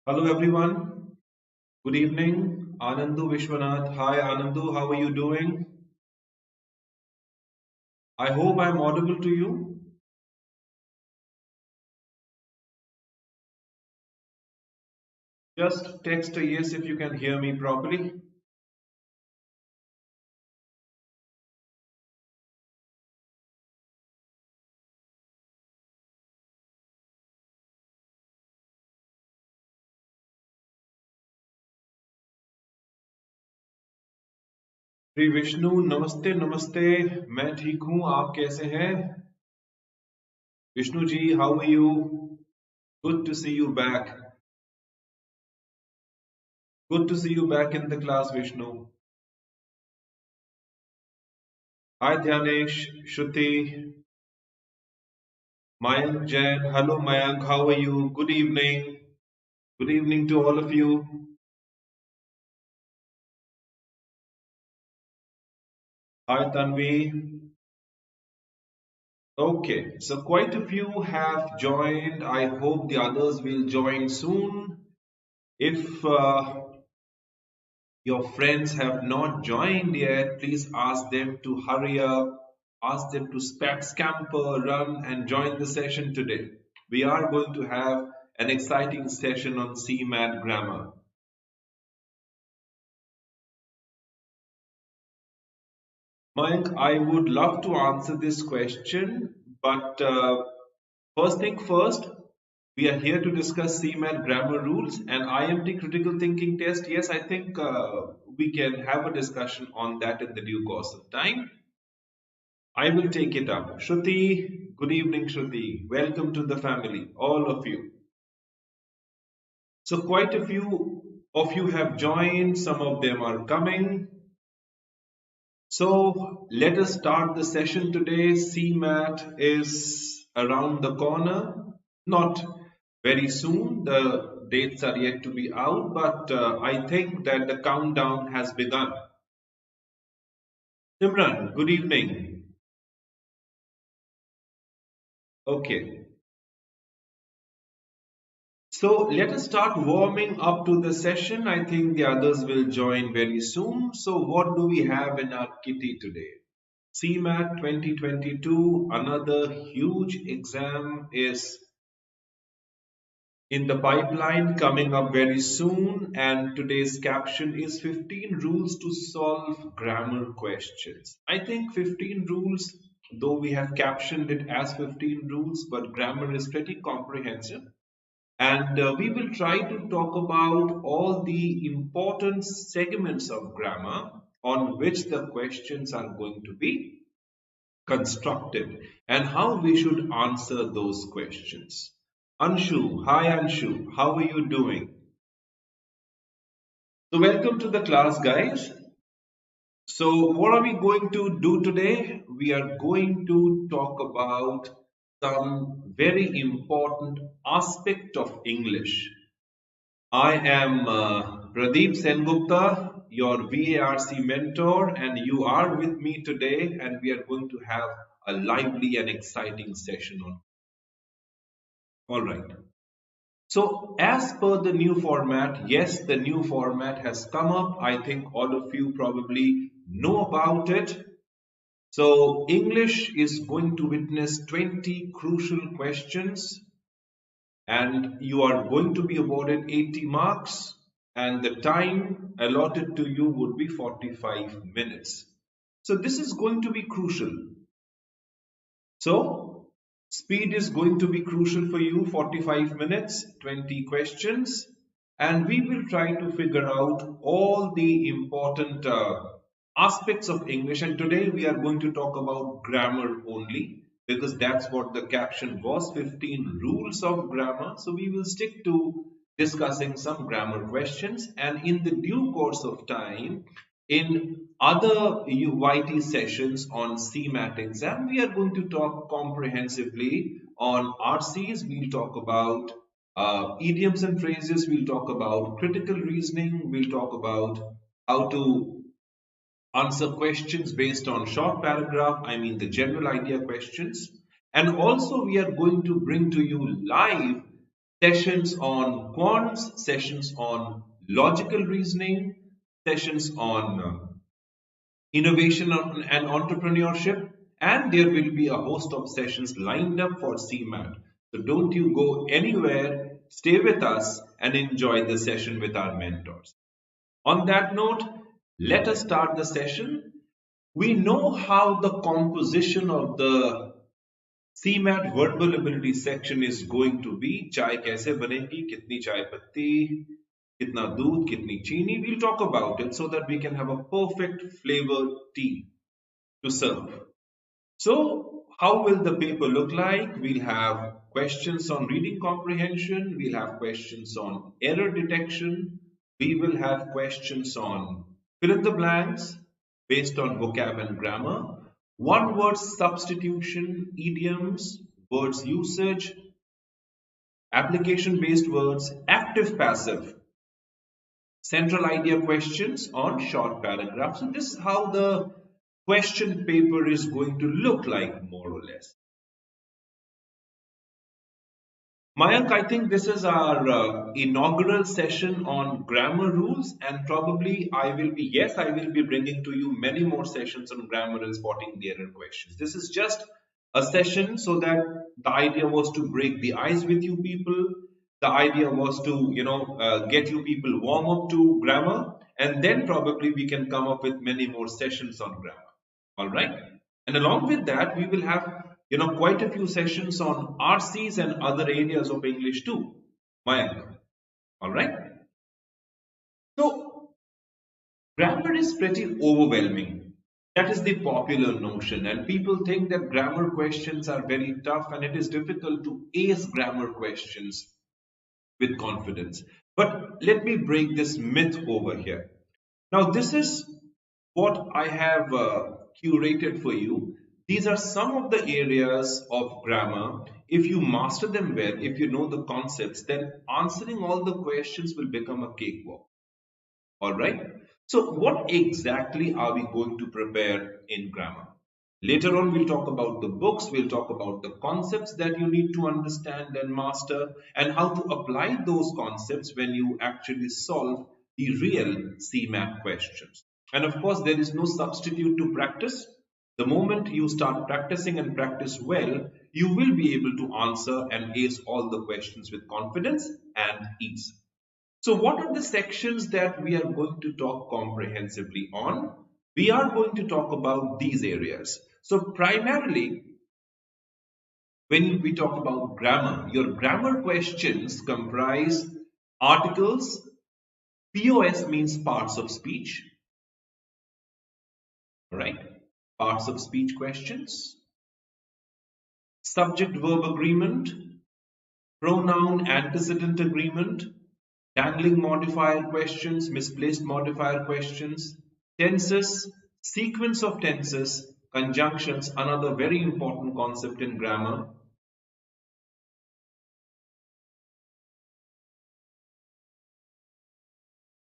Hello everyone. Good evening. Anandu Vishwanath. Hi Anandu, how are you doing? I hope I'm audible to you. Just text a yes if you can hear me properly. Shri Vishnu नमस्ते नमस्ते मैं ठीक हूँ आप कैसे हैं Vishnu ji how are you good to see you back good to see you back in the class Vishnu hi Dhyanesh Shruti Mayank Jain hello Mayank how are you good evening to all of you. Hi Tanvi. Okay, so quite a few have joined. I hope the others will join soon. If your friends have not joined yet, please ask them to hurry up, ask them to scamper, run, and join the session today. We are going to have an exciting session on CMAT grammar. Mayank, I would love to answer this question, but first thing first, we are here to discuss CMAT grammar rules and IMT critical thinking test. Yes, I think we can have a discussion on that in the due course of time. I will take it up. Shruti, good evening, Shruti. Welcome to the family, all of you. So, quite a few of you have joined, some of them are coming. So, let us start the session today. CMAT is around the corner, not very soon. The dates are yet to be out, but I think that the countdown has begun. Simran, good evening. Okay. So let us start warming up to the session. I think the others will join very soon. So what do we have in our kitty today? CMAT 2022, another huge exam is in the pipeline coming up very soon, and today's caption is 15 rules to solve grammar questions. I think 15 rules, though we have captioned it as 15 rules, but grammar is pretty comprehensive. And we will try to talk about all the important segments of grammar on which the questions are going to be constructed and how we should answer those questions. Anshu, hi Anshu, how are you doing? So, welcome to the class, guys. So, what are we going to do today? We are going to talk about some very important aspect of English. I am Pradeep Sengupta, your VARC mentor, and you are with me today, and we are going to have a lively and exciting session on. All right. So, as per the new format, yes, the new format has come up. I think all of you probably know about it. So, English is going to witness 20 crucial questions, and you are going to be awarded 80 marks, and the time allotted to you would be 45 minutes. So, this is going to be crucial. So, speed is going to be crucial for you 45 minutes, 20 questions, and we will try to figure out all the important aspects of English. And today we are going to talk about grammar only because that's what the caption was 15 rules of grammar. So, we will stick to discussing some grammar questions, and in the due course of time, in other UYT sessions on CMAT exam, we are going to talk comprehensively on RCs. We'll talk about idioms and phrases. We'll talk about critical reasoning. We'll talk about how to answer questions based on short paragraph. I mean the general idea questions. And also we are going to bring to you live sessions on quants, sessions on logical reasoning, sessions on innovation and entrepreneurship, and there will be a host of sessions lined up for CMAT. So don't you go anywhere, stay with us and enjoy the session with our mentors. On that note, let us start the session. We know how the composition of the CMAT verbal ability section is going to be. चाय कैसे बनेगी, कितनी चाय पत्ती, कितना दूध, कितनी चीनी. We'll talk about it so that we can have a perfect flavored tea to serve. So, how will the paper look like? We'll have questions on reading comprehension. We'll have questions on error detection. We will have questions on fill in the blanks based on vocab and grammar. One word substitution, idioms, words usage, application based words, active passive, central idea questions on short paragraphs. And this is how the question paper is going to look like, more or less. Mayank, I think this is our inaugural session on grammar rules, and probably I will be bringing to you many more sessions on grammar and spotting the error questions. This is just a session so that the idea was to break the ice with you people. The idea was to, get you people warm up to grammar, and then probably we can come up with many more sessions on grammar. All right. And along with that, we will have, quite a few sessions on RCs and other areas of English too. Mayank. All right. So grammar is pretty overwhelming. That is the popular notion, and people think that grammar questions are very tough and it is difficult to ace grammar questions with confidence. But let me break this myth over here. Now, this is what I have curated for you. These are some of the areas of grammar. If you master them well, if you know the concepts, then answering all the questions will become a cakewalk. All right. So what exactly are we going to prepare in grammar? Later on, we'll talk about the books, we'll talk about the concepts that you need to understand and master, and how to apply those concepts when you actually solve the real CMAT questions. And of course, there is no substitute to practice. The moment you start practicing and practice well, you will be able to answer and ace all the questions with confidence and ease. So what are the sections that we are going to talk comprehensively on? We are going to talk about these areas. So primarily, when we talk about grammar, your grammar questions comprise articles. POS means parts of speech, right? Parts of speech questions. Subject-verb agreement, pronoun antecedent agreement, dangling modifier questions, misplaced modifier questions, tenses, sequence of tenses, conjunctions, another very important concept in grammar.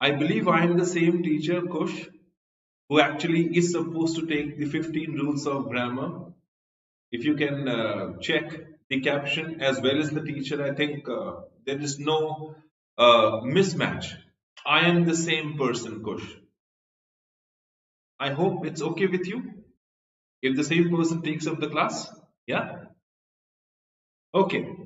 I believe I am the same teacher, Kush, who actually is supposed to take the 15 rules of grammar. If you can check the caption as well as the teacher, I think there is no mismatch. I am the same person, Kush. I hope it's okay with you if the same person takes up the class. Yeah? Okay.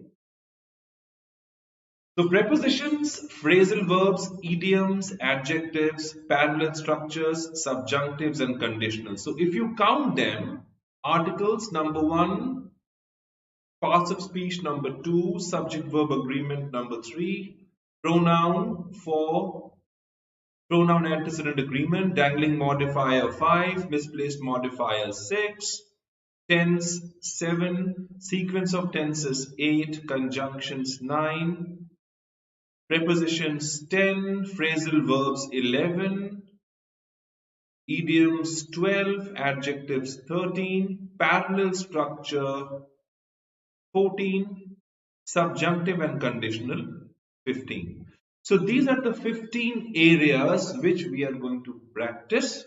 So prepositions, phrasal verbs, idioms, adjectives, parallel structures, subjunctives, and conditionals. So if you count them, articles number 1, parts of speech number 2, subject-verb agreement number 3, pronoun 4, pronoun antecedent agreement, dangling modifier 5, misplaced modifier 6, tense 7, sequence of tenses 8, conjunctions 9, prepositions 10, phrasal verbs 11, idioms 12, adjectives 13, parallel structure 14, subjunctive and conditional 15. So these are the 15 areas which we are going to practice,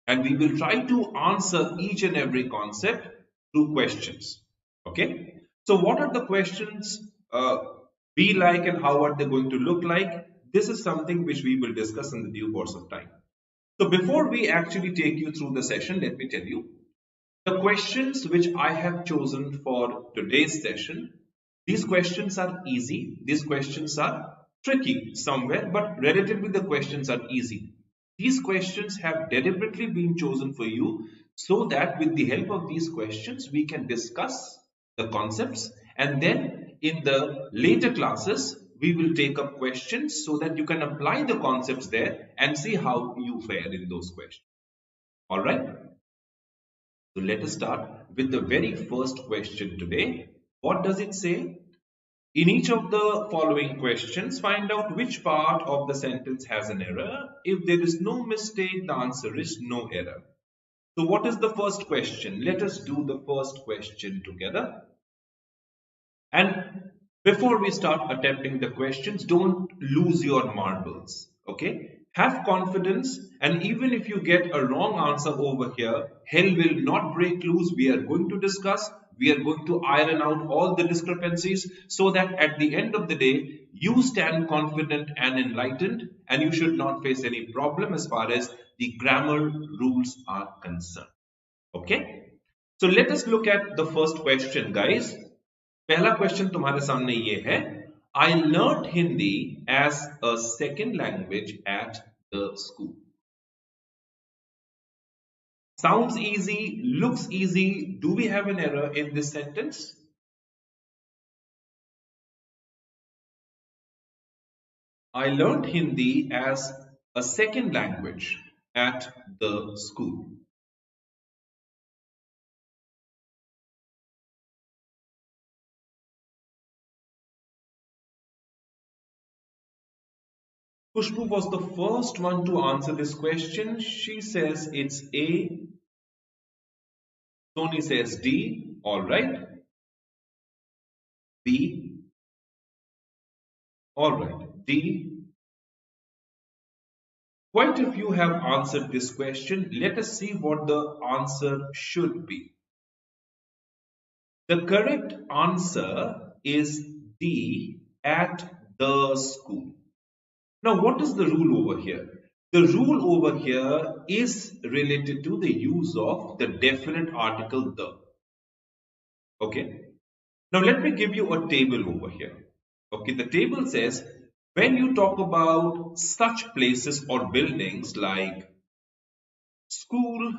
and we will try to answer each and every concept through questions. Okay. So what are the questions be like and how are they going to look like? This is something which we will discuss in the due course of time. So before we actually take you through the session, let me tell you the questions which I have chosen for today's session. These questions are easy. These questions are tricky somewhere, but relatively the questions are easy. These questions have deliberately been chosen for you so that with the help of these questions, we can discuss the concepts, and then in the later classes, we will take up questions so that you can apply the concepts there and see how you fare in those questions. All right. So let us start with the very first question today. What does it say? In each of the following questions, find out which part of the sentence has an error. If there is no mistake, the answer is no error. So what is the first question? Let us do the first question together. And before we start attempting the questions, don't lose your marbles. Okay? Have confidence, and even if you get a wrong answer over here, hell will not break loose. We are going to discuss, we are going to iron out all the discrepancies so that at the end of the day, you stand confident and enlightened, and you should not face any problem as far as the grammar rules are concerned. Okay? So let us look at the first question, guys. पहला question तुम्हारे सामने ये है, I learned Hindi as a second language at the school. Sounds easy, looks easy. Do we have an error in this sentence? I learned Hindi as a second language at the school. Khushbu was the first one to answer this question. She says it's A. Tony says D. All right. B. All right. D. Quite a few have answered this question. Let us see what the answer should be. The correct answer is D, at the school. Now, what is the rule over here? The rule over here is related to the use of the definite article the. Okay. Now, let me give you a table over here. Okay, the table says when you talk about such places or buildings like school,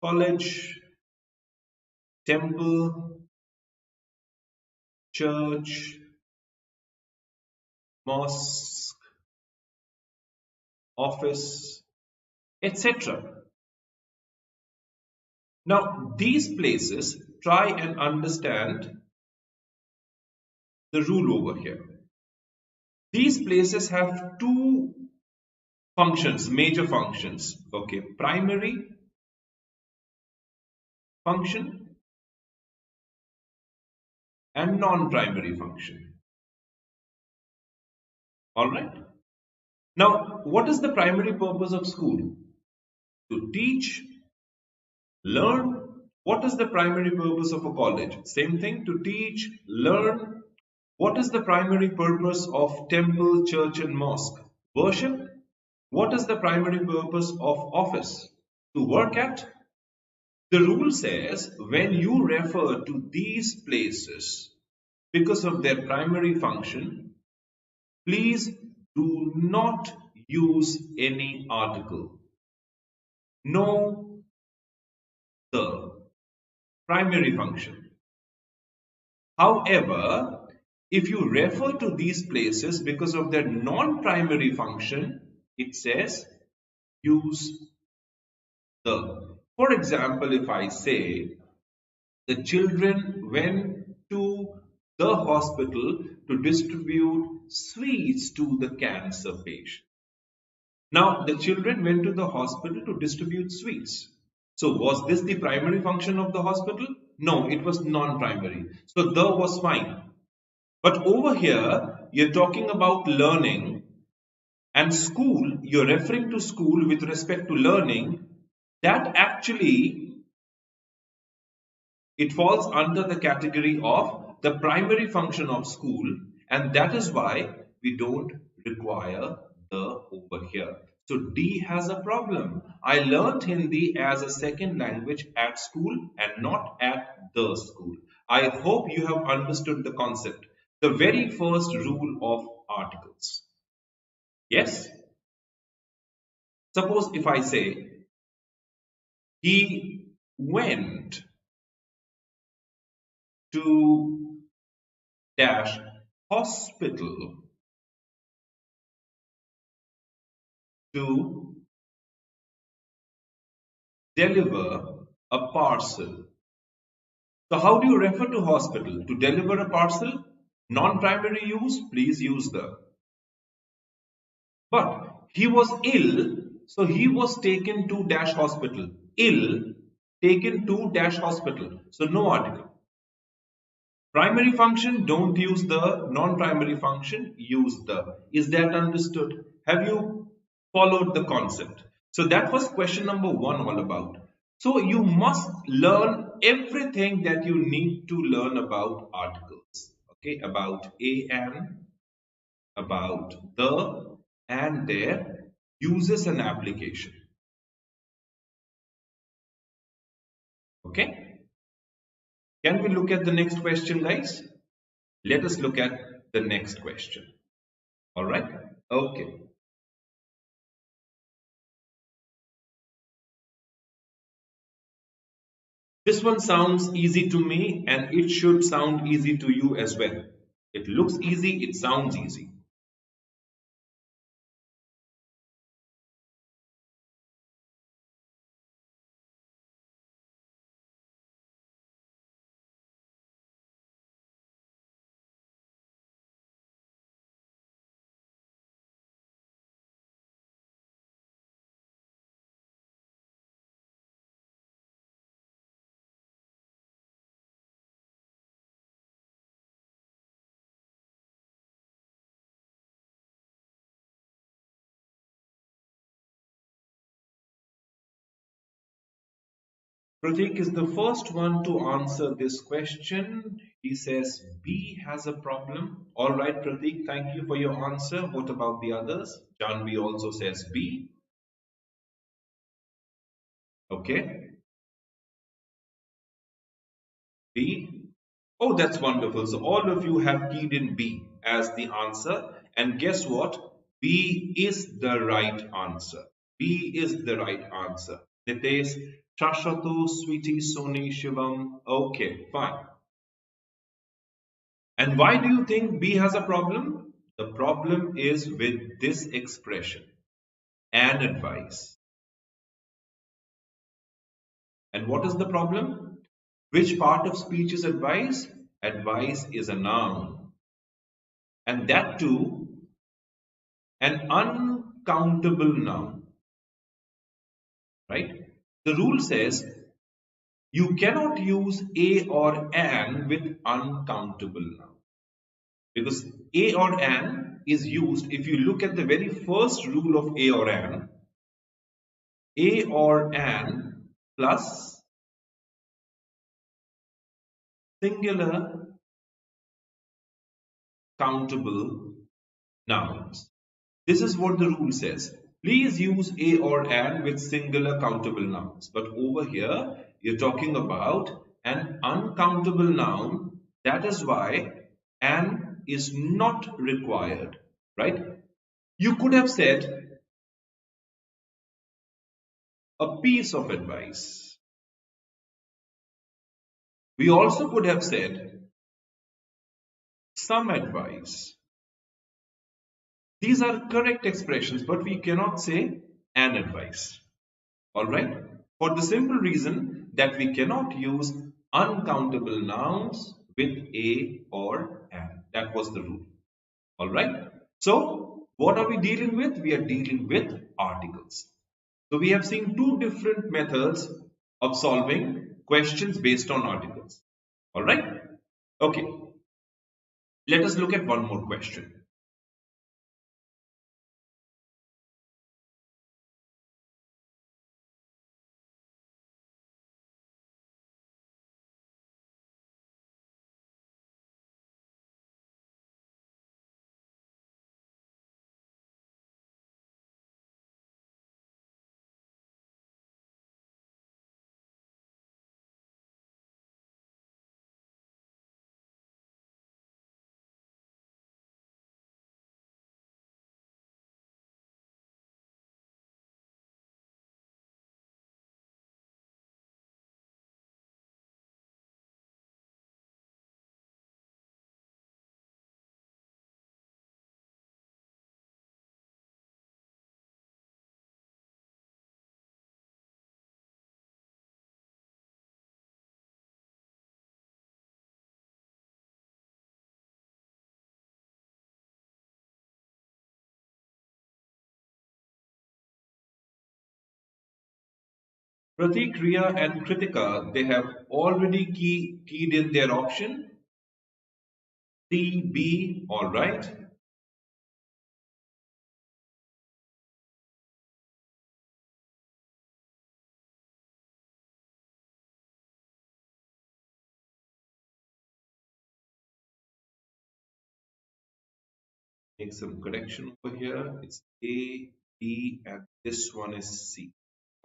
college, temple, church, mosque, office, etc. Now, these places, try and understand the rule over here. These places have two functions, major functions. Okay, primary function and non-primary function. All right. Now, what is the primary purpose of school? To teach, learn. What is the primary purpose of a college? Same thing, to teach, learn. What is the primary purpose of temple, church and mosque? Worship. What is the primary purpose of office? To work at. The rule says when you refer to these places because of their primary function, please do not use any article. No, the primary function. However, if you refer to these places because of their non-primary function, it says use the. For example, if I say the children went to the hospital to distribute sweets to the cancer patient. Now, the children went to the hospital to distribute sweets. So, was this the primary function of the hospital? No, it was non-primary. So, the was fine. But over here, you're talking about learning, and school, you're referring to school with respect to learning. That actually, it falls under the category of the primary function of school, and that is why we don't require the over here. So D has a problem. I learnt Hindi as a second language at school and not at the school. I hope you have understood the concept. The very first rule of articles. Yes? Suppose if I say, he went to dash hospital to deliver a parcel. So how do you refer to hospital? To deliver a parcel? Non-primary use, please use the. But he was ill, so he was taken to dash hospital. Ill, taken to dash hospital. So no article. Primary function, don't use the. Non-primary function, use the. Is that understood? Have you followed the concept? So that was question number 1 all about. So you must learn everything that you need to learn about articles. Okay, about a and, about the, and their uses and application. Okay, can we look at the next question, guys? Let us look at the next question. All right, okay. This one sounds easy to me and it should sound easy to you as well. It looks easy, it sounds easy. Pratik is the first one to answer this question. He says B has a problem. All right, Pratik, thank you for your answer. What about the others? Janvi also says B. Okay, B. Oh, that's wonderful. So all of you have keyed in B as the answer. And guess what? B is the right answer. B is the right answer. Nitesh, Shashatu, Sweetie, Soni, Shivam. Okay, fine. And why do you think B has a problem? The problem is with this expression, an advice. And what is the problem? Which part of speech is advice? Advice is a noun. And that too, an uncountable noun. Right? The rule says you cannot use a or an with uncountable noun. Because a or an is used, if you look at the very first rule of a or an plus singular countable nouns. This is what the rule says. Please use a or an with singular countable nouns. But over here, you're talking about an uncountable noun. That is why an is not required, right? You could have said a piece of advice. We also could have said some advice. These are correct expressions, but we cannot say an advice. Alright? For the simple reason that we cannot use uncountable nouns with a or an. That was the rule. Alright? So, what are we dealing with? We are dealing with articles. So, we have seen two different methods of solving questions based on articles. Alright? Okay. Let us look at one more question. Pratikriya and Kritika, they have already keyed in their option. C, B, all right. Make some correction over here. It's A, B, and this one is C.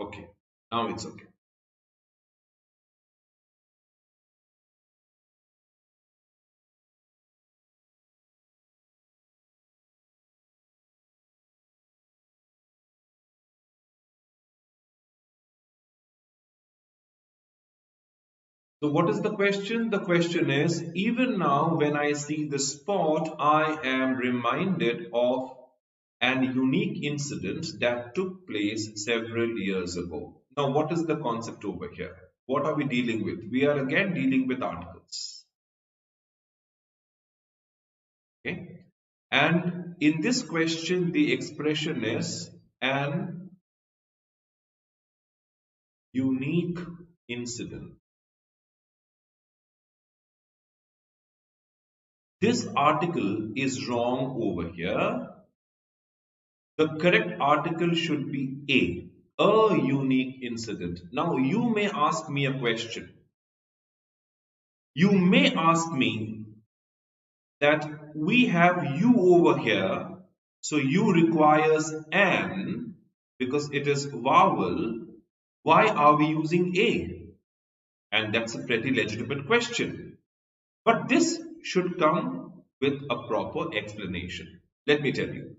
Okay, now it's okay. So what is the question? The question is, even now when I see the spot, I am reminded of an unique incident that took place several years ago. Now, what is the concept over here? What are we dealing with? We are again dealing with articles. Okay. And in this question, the expression is an unique incident. This article is wrong over here. The correct article should be a unique incident. Now, you may ask me a question. You may ask me that we have you over here, so you requires an because it is vowel. Why are we using a? And that's a pretty legitimate question. But this should come with a proper explanation. Let me tell you.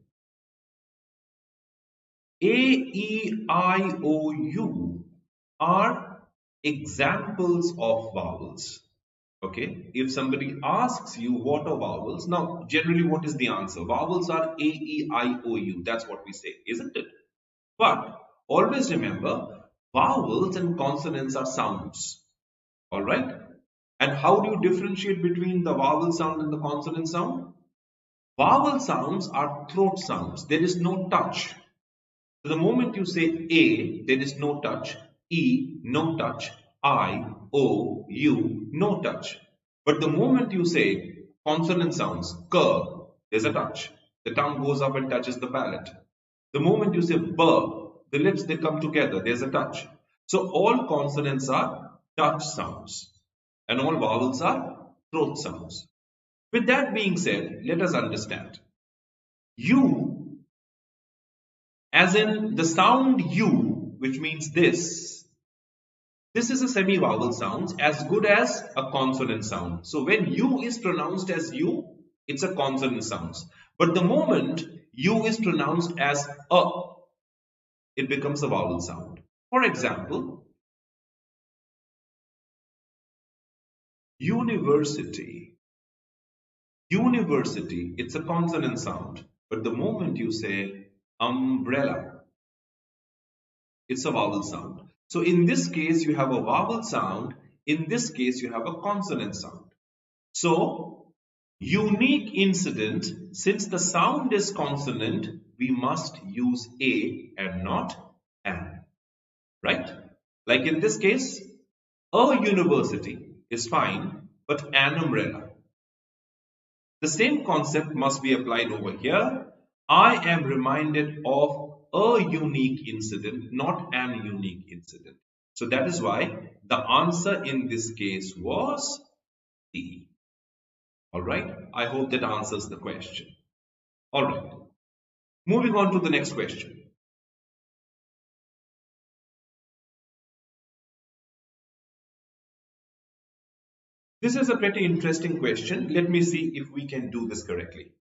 A, E, I, O, U are examples of vowels. Okay, if somebody asks you what are vowels, now generally what is the answer? Vowels are A, E, I, O, U. That's what we say, isn't it? But always remember, vowels and consonants are sounds. All right? And how do you differentiate between the vowel sound and the consonant sound? Vowel sounds are throat sounds. There is no touch. So the moment you say A, there is no touch. E, no touch. I, O, U, no touch. But the moment you say consonant sounds, K, there's a touch. The tongue goes up and touches the palate. The moment you say B, the lips they come together, there's a touch. So all consonants are touch sounds and all vowels are throat sounds. With that being said, let us understand. U, as in the sound U, which means this is a semi-vowel sound as good as a consonant sound. So when U is pronounced as U, it's a consonant sound. But the moment U is pronounced as a, it becomes a vowel sound. For example, university. University, it's a consonant sound. But the moment you say umbrella, it's a vowel sound. So in this case, you have a vowel sound. In this case, you have a consonant sound. So, unique incident, since the sound is consonant, we must use a and not an. Right? Like in this case, a university is fine, but an umbrella. The same concept must be applied over here. I am reminded of a unique incident, not an unique incident. So that is why the answer in this case was D. Alright, I hope that answers the question. Alright, moving on to the next question. This is a pretty interesting question. Let me see if we can do this correctly.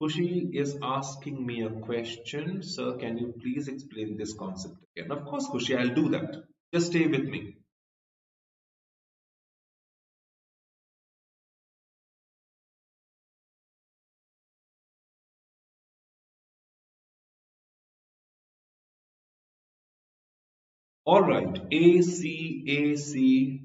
Khushi is asking me a question. Sir, can you please explain this concept again? Of course, Khushi, I'll do that. Just stay with me. All right, ACAC.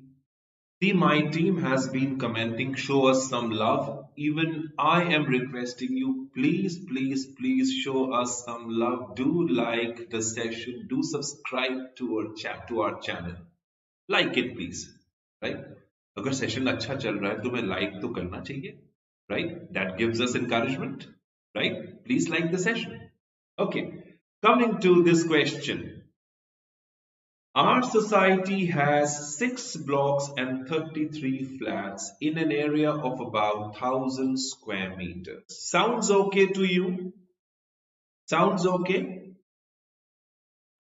See, my team has been commenting, show us some love. Even I am requesting you, please, please, please show us some love. Do like the session. Do subscribe to our chat, to our channel. Like it, please. Right? अगर session अच्छा चल रहा है तो मैं like तो करना चाहिए, right? That gives us encouragement, right? Please like the session. Okay, coming to this question. Our society has 6 blocks and 33 flats in an area of about 1,000 square meters. Sounds okay to you? Sounds okay?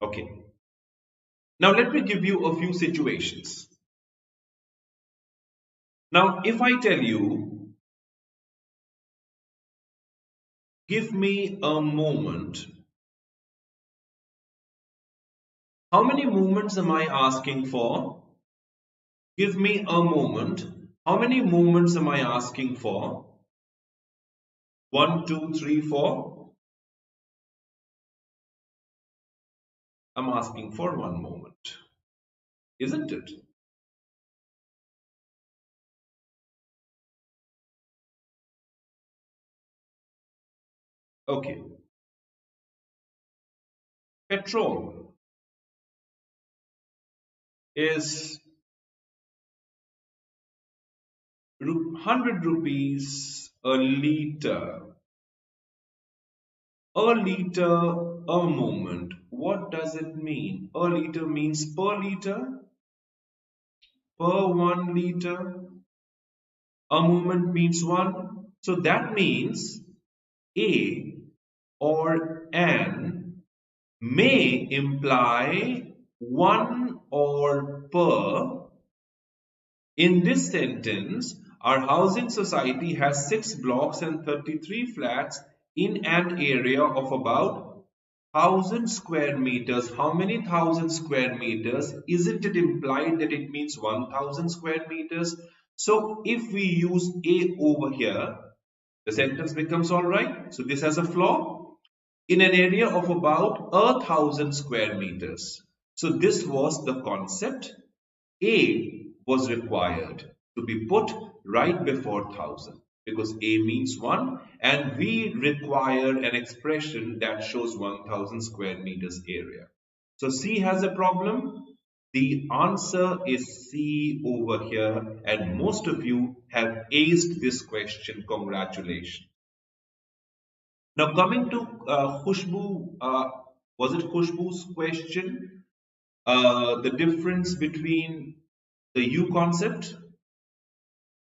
Okay. Now let me give you a few situations. Now if I tell you, give me a moment. How many moments am I asking for? Give me a moment. How many moments am I asking for? 1, 2, 3, 4. I'm asking for 1 moment. Isn't it? Okay. Petrol is 100 rupees a liter. A liter, a moment. What does it mean? A liter means per liter, per 1 liter. A moment means 1. So that means a or an may imply 1 or per. In this sentence, our housing society has 6 blocks and 33 flats in an area of about 1,000 square meters. How many 1,000 square meters? Isn't it implied that it means 1,000 square meters? So if we use A over here, the sentence becomes alright. So this has a flaw. In an area of about 1,000 square meters. So this was the concept. A was required to be put right before 1,000 because A means 1 and we require an expression that shows 1,000 square meters area. So C has a problem. The answer is C over here and most of you have aced this question. Congratulations. Now coming to Khushbu, was it Khushbu's question? The difference between the U concept?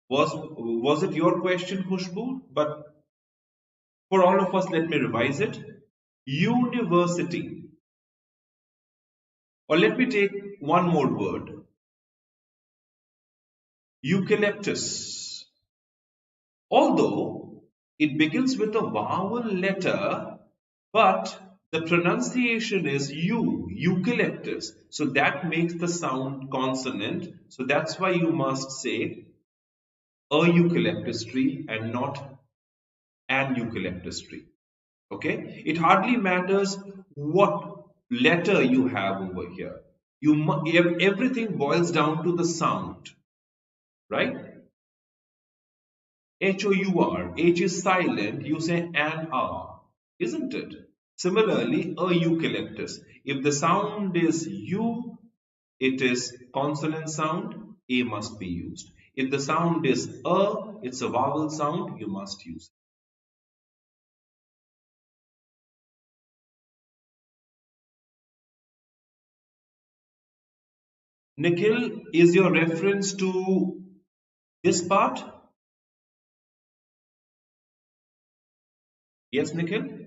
Was it your question, Khushbu? But for all of us, let me revise it. University. Or let me take one more word. Eucalyptus. Although it begins with a vowel letter, but the pronunciation is U, eucalyptus. So that makes the sound consonant. So that's why you must say a eucalyptus tree and not an eucalyptus tree. Okay, it hardly matters what letter you have over here. Everything boils down to the sound, right? H-O-U-R. H is silent, you say an R, isn't it? Similarly, a eucalyptus. If the sound is U, it is consonant sound, A must be used. If the sound is A, it's a vowel sound, you must use it. Nikhil, is your reference to this part? Yes, Nikhil?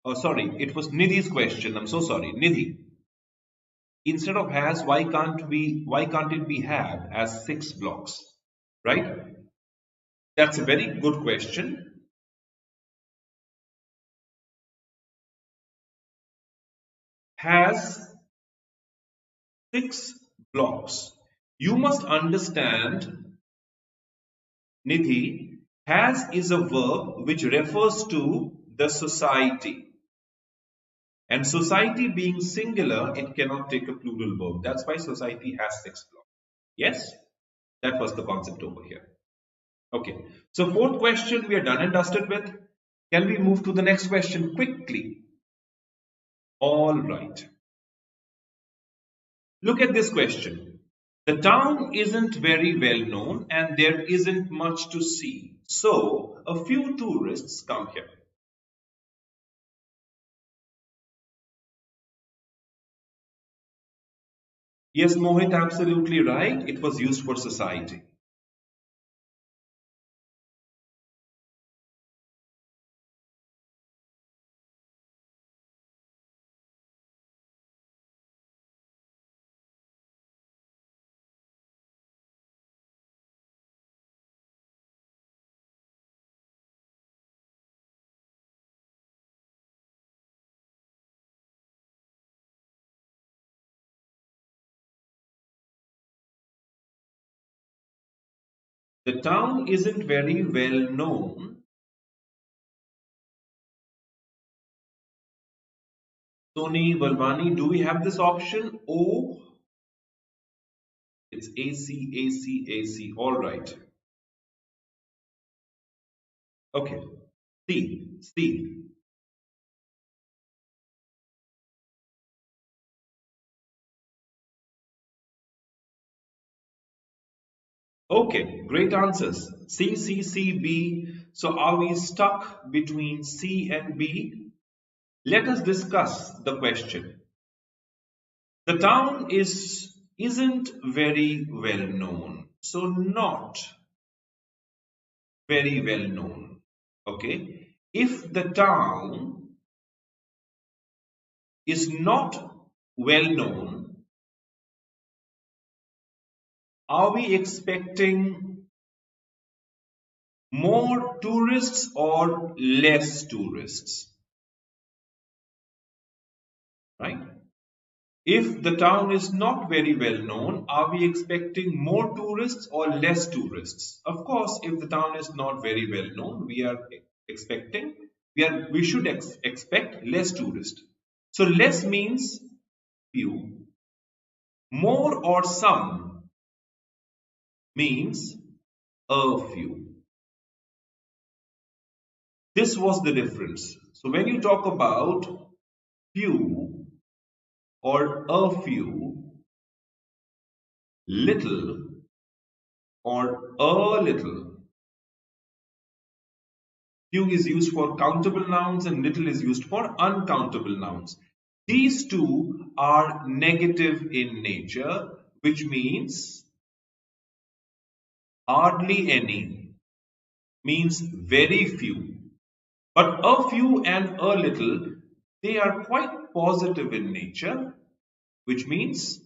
Oh, sorry, it was Nidhi's question. I'm so sorry. Nidhi, instead of has, why can't it be have as 6 blocks? Right? That's a very good question. has 6 blocks. You must understand, Nidhi, has is a verb which refers to the society. And society being singular, it cannot take a plural verb. That's why society has 6 blocks. Yes? That was the concept over here. Okay. So fourth question we are done and dusted with. Can we move to the next question quickly? All right. Look at this question. The town isn't very well known and there isn't much to see. So a few tourists come here. Yes, Mohit, absolutely right. It was used for society. The town isn't very well known. Tony Valvani, do we have this option? O, it's AC, AC, AC. All right. Okay. C, C. Okay, great answers. C, C, C, B. So are we stuck between C and B? Let us discuss the question. The town isn't very well known. So not very well known. Okay. If the town is not well known, are we expecting more tourists or less tourists? Right? If the town is not very well known, are we expecting more tourists or less tourists? Of course, if the town is not very well known, we should expect less tourists. So less means few. More or some means a few. This was the difference. So when you talk about few or a few, little or a little, few is used for countable nouns and little is used for uncountable nouns. These two are negative in nature, which means hardly any, means very few. But a few and a little, they are quite positive in nature, which means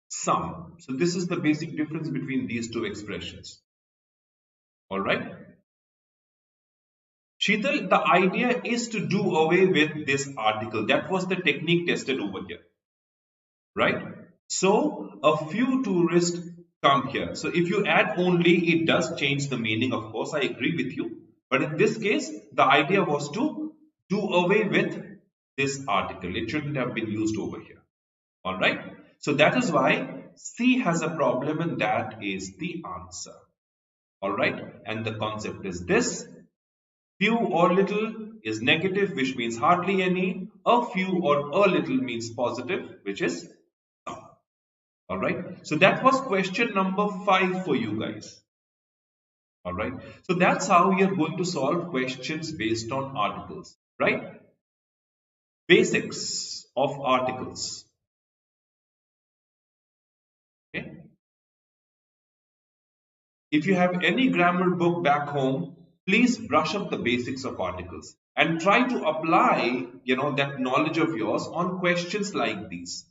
some. So this is the basic difference between these two expressions. All right. Sheetal, the idea is to do away with this article. That was the technique tested over here. Right? So a few tourists come here. So if you add only, it does change the meaning. Of course, I agree with you. But in this case, the idea was to do away with this article. It shouldn't have been used over here. All right. So that is why C has a problem and that is the answer. All right. And the concept is this. Few or little is negative, which means hardly any. A few or a little means positive, which is some. All right. So that was question number 5 for you guys. All right. So that's how we are going to solve questions based on articles, right? Basics of articles. Okay. If you have any grammar book back home, please brush up the basics of articles and try to apply, that knowledge of yours on questions like these.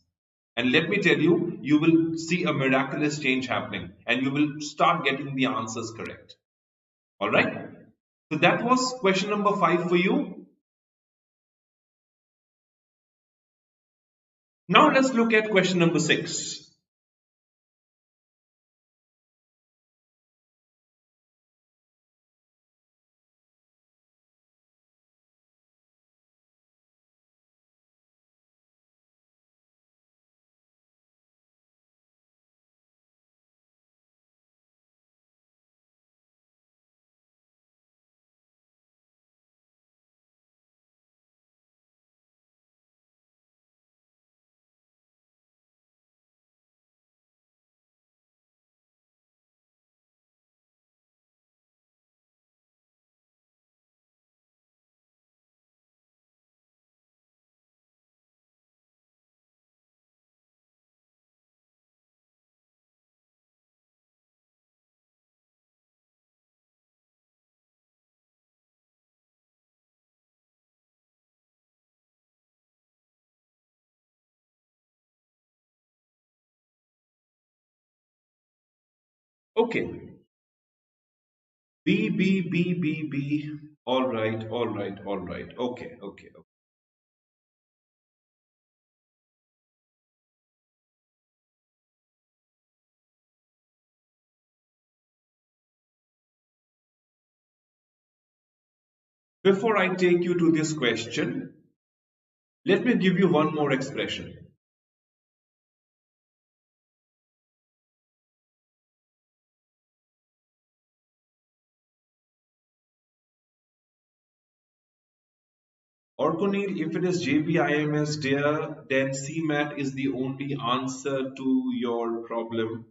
And let me tell you, you will see a miraculous change happening and you will start getting the answers correct. All right. So that was question number 5 for you. Now let's look at question number 6. Okay. B, B, B, B, B. All right, all right, all right. Okay, okay. Before I take you to this question, let me give you one more expression. Orconil, if it is JBIMS there, then CMAT is the only answer to your problem,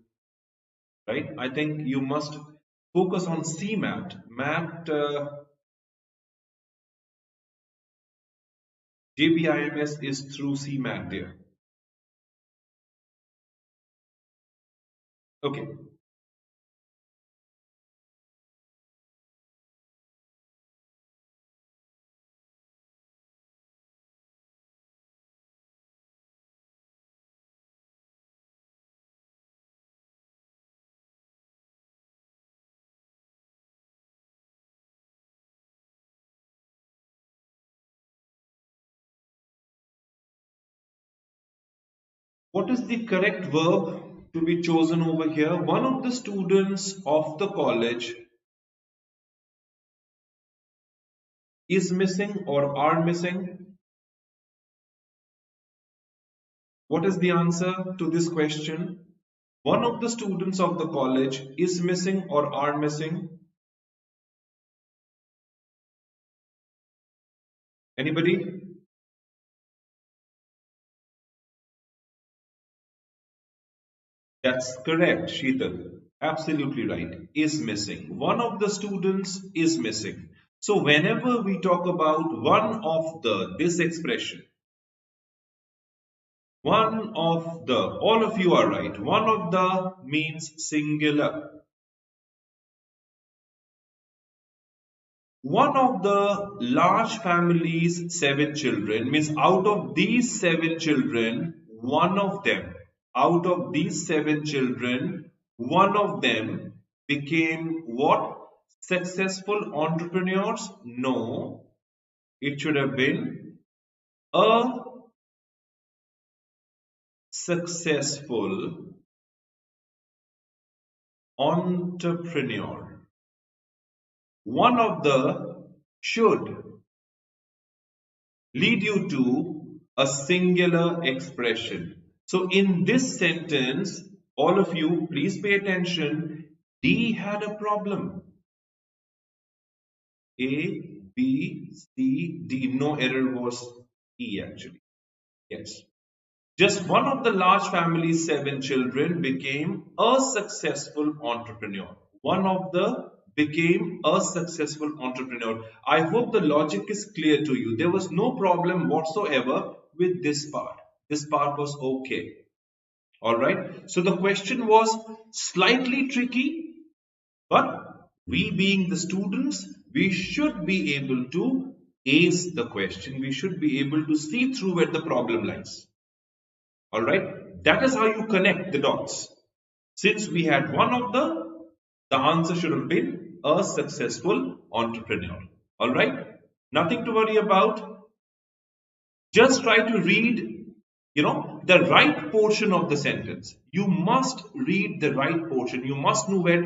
right? I think you must focus on CMAT. JBIMS is through CMAT there. Okay. What is the correct verb to be chosen over here? One of the students of the college is missing or are missing. What is the answer to this question? One of the students of the college is missing or are missing. Anybody? That's correct, Sheetal. Absolutely right. Is missing. One of the students is missing. So whenever we talk about one of the, this expression, one of the, all of you are right. One of the means singular. One of the large family's 7 children means out of these 7 children, one of them, out of these 7 children, one of them became what? Successful entrepreneurs? No, it should have been a successful entrepreneur. One of the should lead you to a singular expression. So in this sentence, all of you, please pay attention. D had a problem. A, B, C, D. No error was E actually. Yes. Just one of the large family's 7 children became a successful entrepreneur. One of the became a successful entrepreneur. I hope the logic is clear to you. There was no problem whatsoever with this part. This part was okay. Alright. So the question was slightly tricky, but we being the students, we should be able to ace the question. We should be able to see through where the problem lies. Alright, that is how you connect the dots. Since we had one of the answer should have been a successful entrepreneur. Alright, nothing to worry about. Just try to read the right portion of the sentence. You must read the right portion. You must know where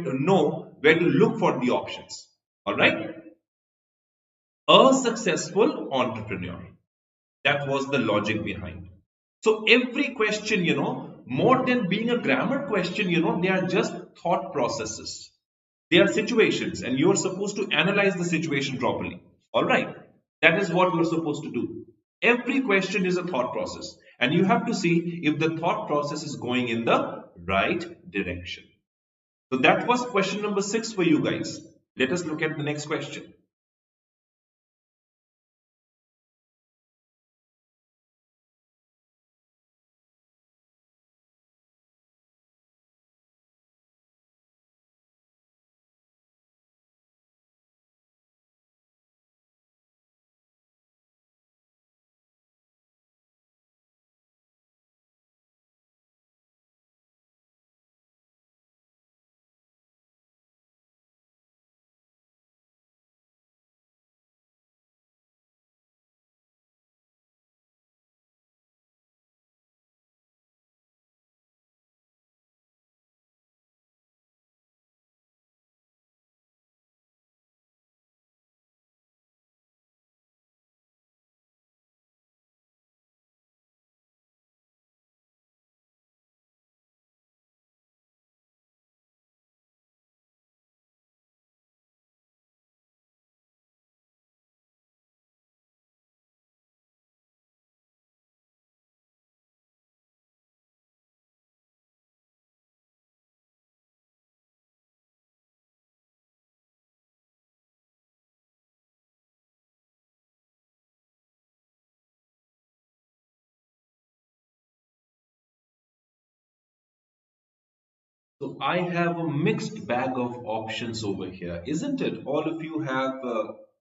to look for the options. All right. A successful entrepreneur. That was the logic behind. So every question, more than being a grammar question, they are just thought processes. They are situations, and you're supposed to analyze the situation properly. All right. That is what you're supposed to do. Every question is a thought process, and you have to see if the thought process is going in the right direction. So that was question number 6 for you guys. Let us look at the next question. So I have a mixed bag of options over here, isn't it? All of you have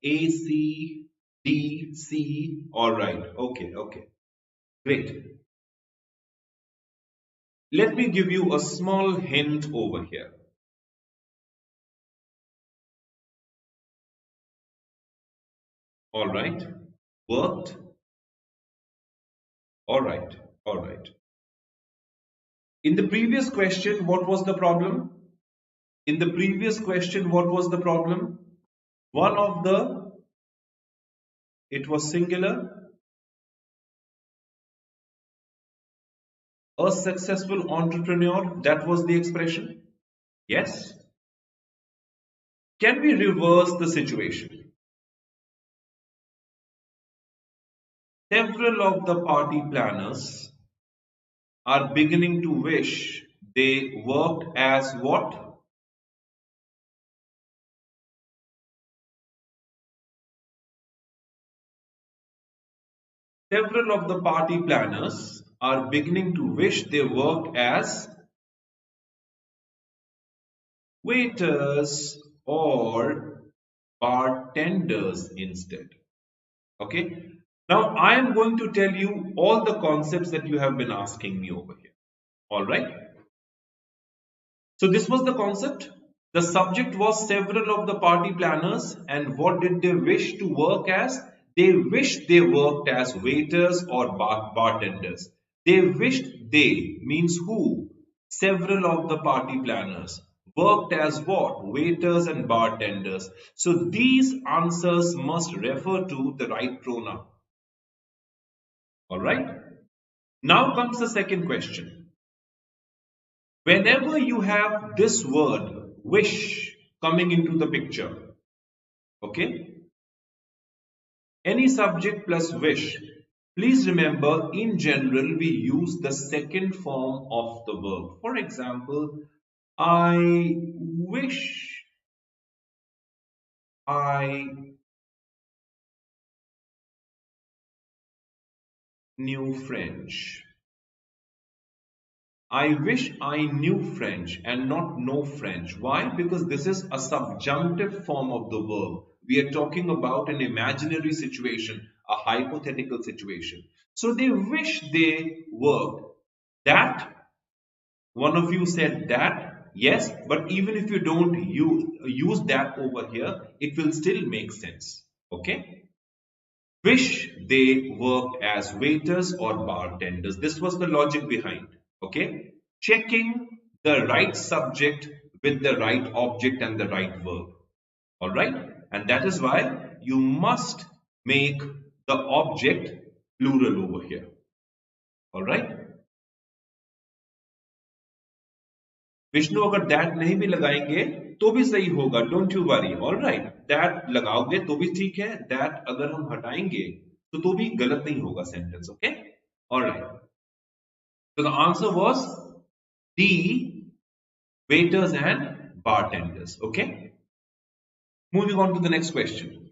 A, C, D, C. All right. Okay, okay. Great. Let me give you a small hint over here. All right. Worked. All right. All right. In the previous question, what was the problem? In the previous question, what was the problem? One of the, it was singular. A successful entrepreneur, that was the expression. Yes. Can we reverse the situation? Several of the party planners are beginning to wish they worked as what? Several of the party planners are beginning to wish they worked as waiters or bartenders instead. Okay. Now I am going to tell you all the concepts that you have been asking me over here. All right. So this was the concept. The subject was several of the party planners, and what did they wish to work as? They wished they worked as waiters or bartenders. They wished they means who? Several of the party planners worked as what? Waiters and bartenders. So these answers must refer to the right pronoun. All right. Now comes the second question. Whenever you have this word wish coming into the picture, okay, any subject plus wish, please remember in general we use the second form of the verb. For example, I wish I knew French. I wish I knew French and not know French. Why? Because this is a subjunctive form of the verb. We are talking about an imaginary situation, a hypothetical situation. So they wish they worked. That, one of you said that, yes, but even if you don't use that over here, it will still make sense. Okay? Wish they work as waiters or bartenders. This was the logic behind. Okay, checking the right subject with the right object and the right verb. All right, and that is why you must make the object plural over here. All right. Vishnu अगर that नहीं भी लगाएंगे तो भी सही होगा, don't you worry. Alright, that लगाओगे तो भी ठीक है, दैट अगर हम हटाएंगे तो भी गलत नहीं होगा sentence. Okay, alright. So the answer was D, waiters and bartenders. Okay, moving on to the next question.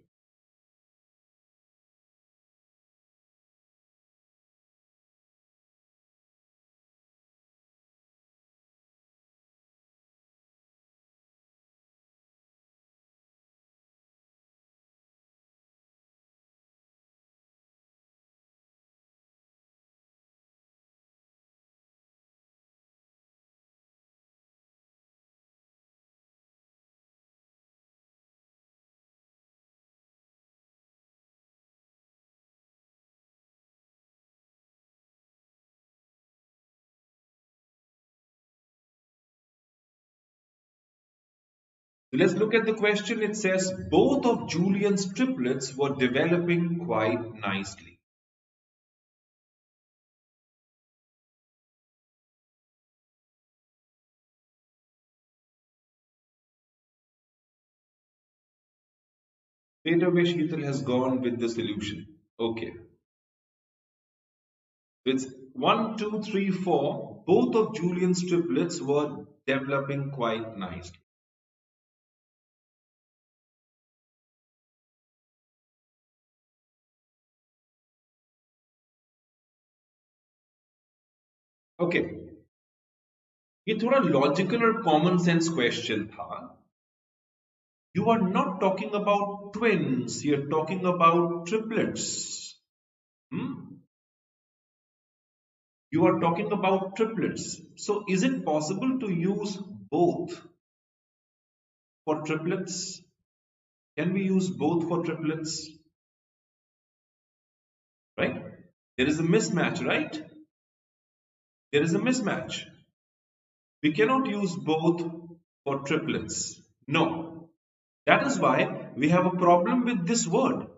Let's look at the question. It says both of Julian's triplets were developing quite nicely. Straight away Sheetal has gone with the solution. Okay. It's 1, 2, 3, 4. Both of Julian's triplets were developing quite nicely. Okay. ये थोड़ा logical और common sense question था. You are not talking about twins. You're talking about triplets. You are talking about triplets. So is it possible to use both for triplets? Can we use both for triplets? Right? There is a mismatch, right? There is a mismatch. We cannot use both for triplets. No. That is why we have a problem with this word.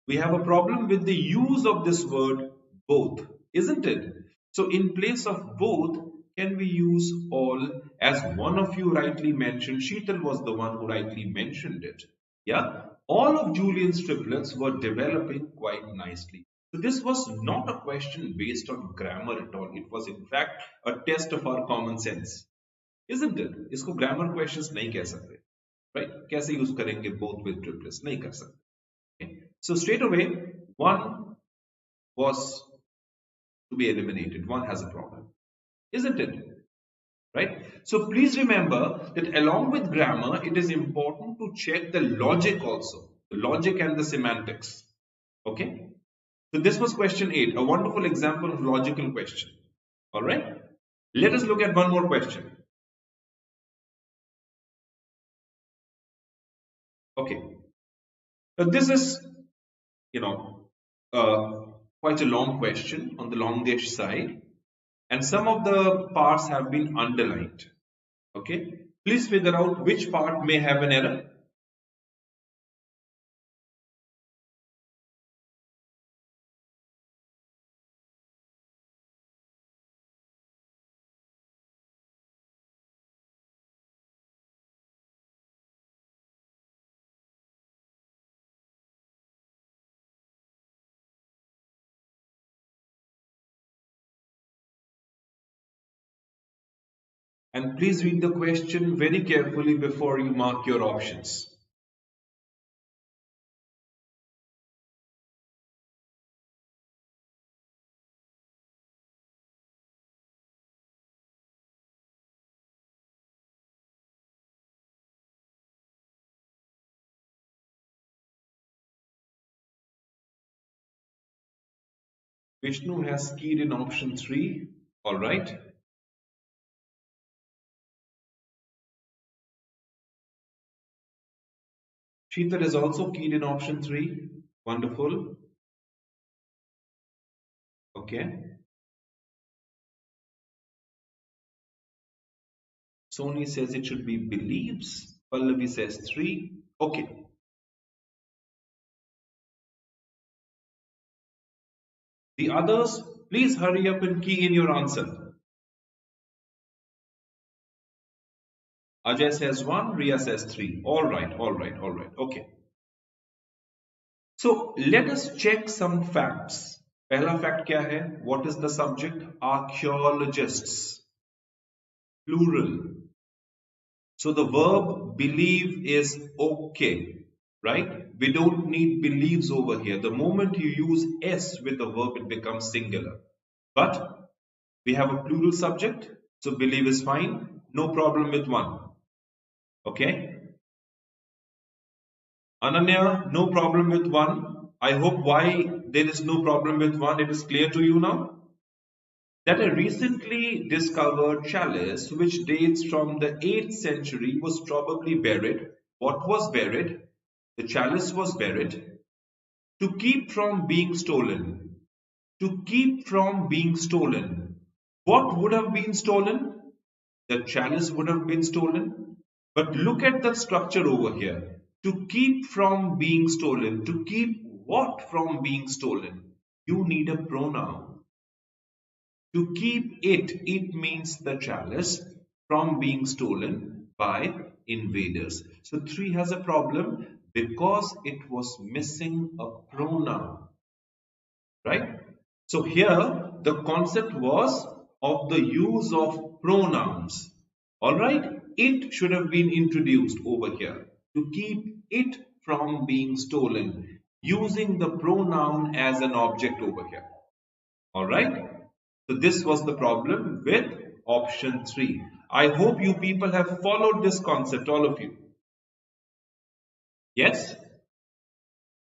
We have a problem with the use of this word both, isn't it? So in place of both, can we use all? As one of you rightly mentioned, Sheetal was the one who rightly mentioned it. Yeah, all of Julian's triplets were developing quite nicely. So this was not a question based on grammar at all. It was in fact a test of our common sense, isn't it? इसको grammar questions नहीं कह सकते, right? कैसे use करेंगे both with triplets? नहीं कर सकते. Okay. So straight away, one was to be eliminated. One has a problem, isn't it? Right? So please remember that along with grammar, it is important to check the logic also, the logic and the semantics. Okay? So this was question 8, a wonderful example of logical question. All right? Let us look at one more question. Okay. Now this is, quite a long question on the longish side, and some of the parts have been underlined. Okay, please figure out which part may have an error. And please read the question very carefully before you mark your options. Vishnu has keyed in option 3. All right. Sheetal has also keyed in option 3. Wonderful. Okay. Sony says it should be believes. Pallavi says 3. Okay. The others, please hurry up and key in your answer. Ajay says 1, Ria says 3. All right, all right, all right. Okay. So let us check some facts. पहला fact क्या है? What is the subject? Archaeologists. Plural. So the verb believe is okay, right? We don't need believes over here. The moment you use s with the verb, it becomes singular. But we have a plural subject, so believe is fine. No problem with 1. Okay? Ananya, no problem with 1. I hope why there is no problem with 1, it is clear to you now. That a recently discovered chalice which dates from the 8th century was probably buried. What was buried? The chalice was buried to keep from being stolen. To keep from being stolen. What would have been stolen? The chalice would have been stolen. But look at the structure over here. To keep from being stolen. To keep what from being stolen? You need a pronoun. To keep it means the chalice from being stolen by invaders. So 3 has a problem because it was missing a pronoun, right? So here the concept was of the use of pronouns. All right, it should have been introduced over here to keep it from being stolen using the pronoun as an object over here. All right. So this was the problem with option 3. I hope you people have followed this concept, all of you. Yes?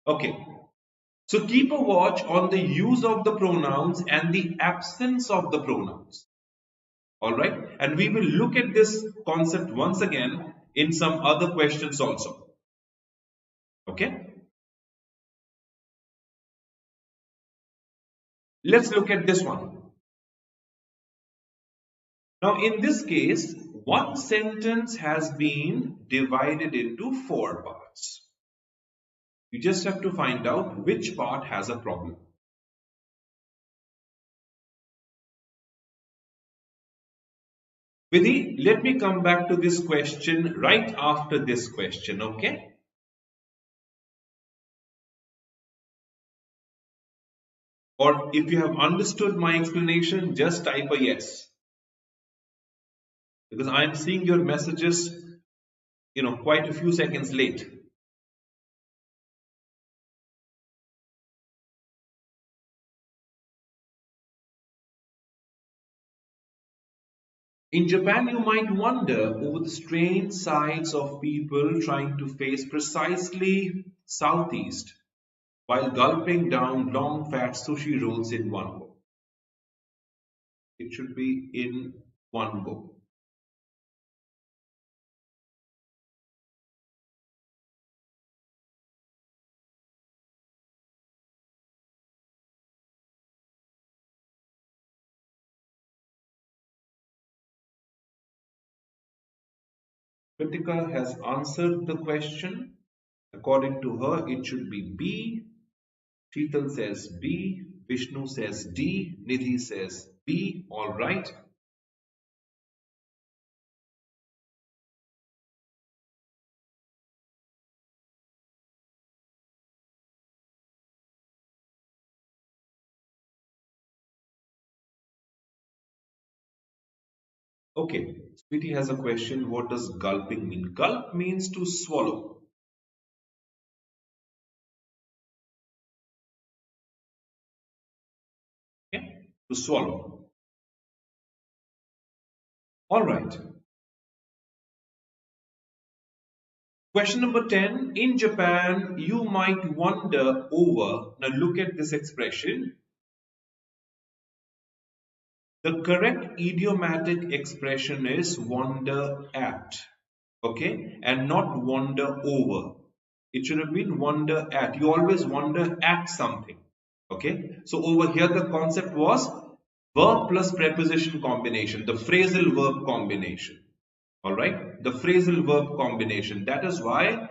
Okay. So keep a watch on the use of the pronouns and the absence of the pronouns. All right. And we will look at this concept once again in some other questions also. Okay. Let's look at this one. Now in this case, one sentence has been divided into 4 parts. You just have to find out which part has a problem. Vidhi, let me come back to this question right after this question, okay? Or if you have understood my explanation, just type a yes. Because I am seeing your messages, quite a few seconds late. In Japan, you might wonder over the strange sights of people trying to face precisely southeast while gulping down long fat sushi rolls in one go. It should be in one go. Kritika has answered the question. According to her, it should be B. Sheetal says B. Vishnu says D. Nidhi says B. All right. Okay. Sweetie has a question. What does gulping mean? Gulp means to swallow. Okay? To swallow. All right. Question number 10. In Japan, you might wonder over. Now look at this expression. The correct idiomatic expression is wonder at. Okay, and not wonder over. It should have been wonder at. You always wonder at something. Okay, so over here the concept was verb plus preposition combination, the phrasal verb combination. All right, the phrasal verb combination. That is why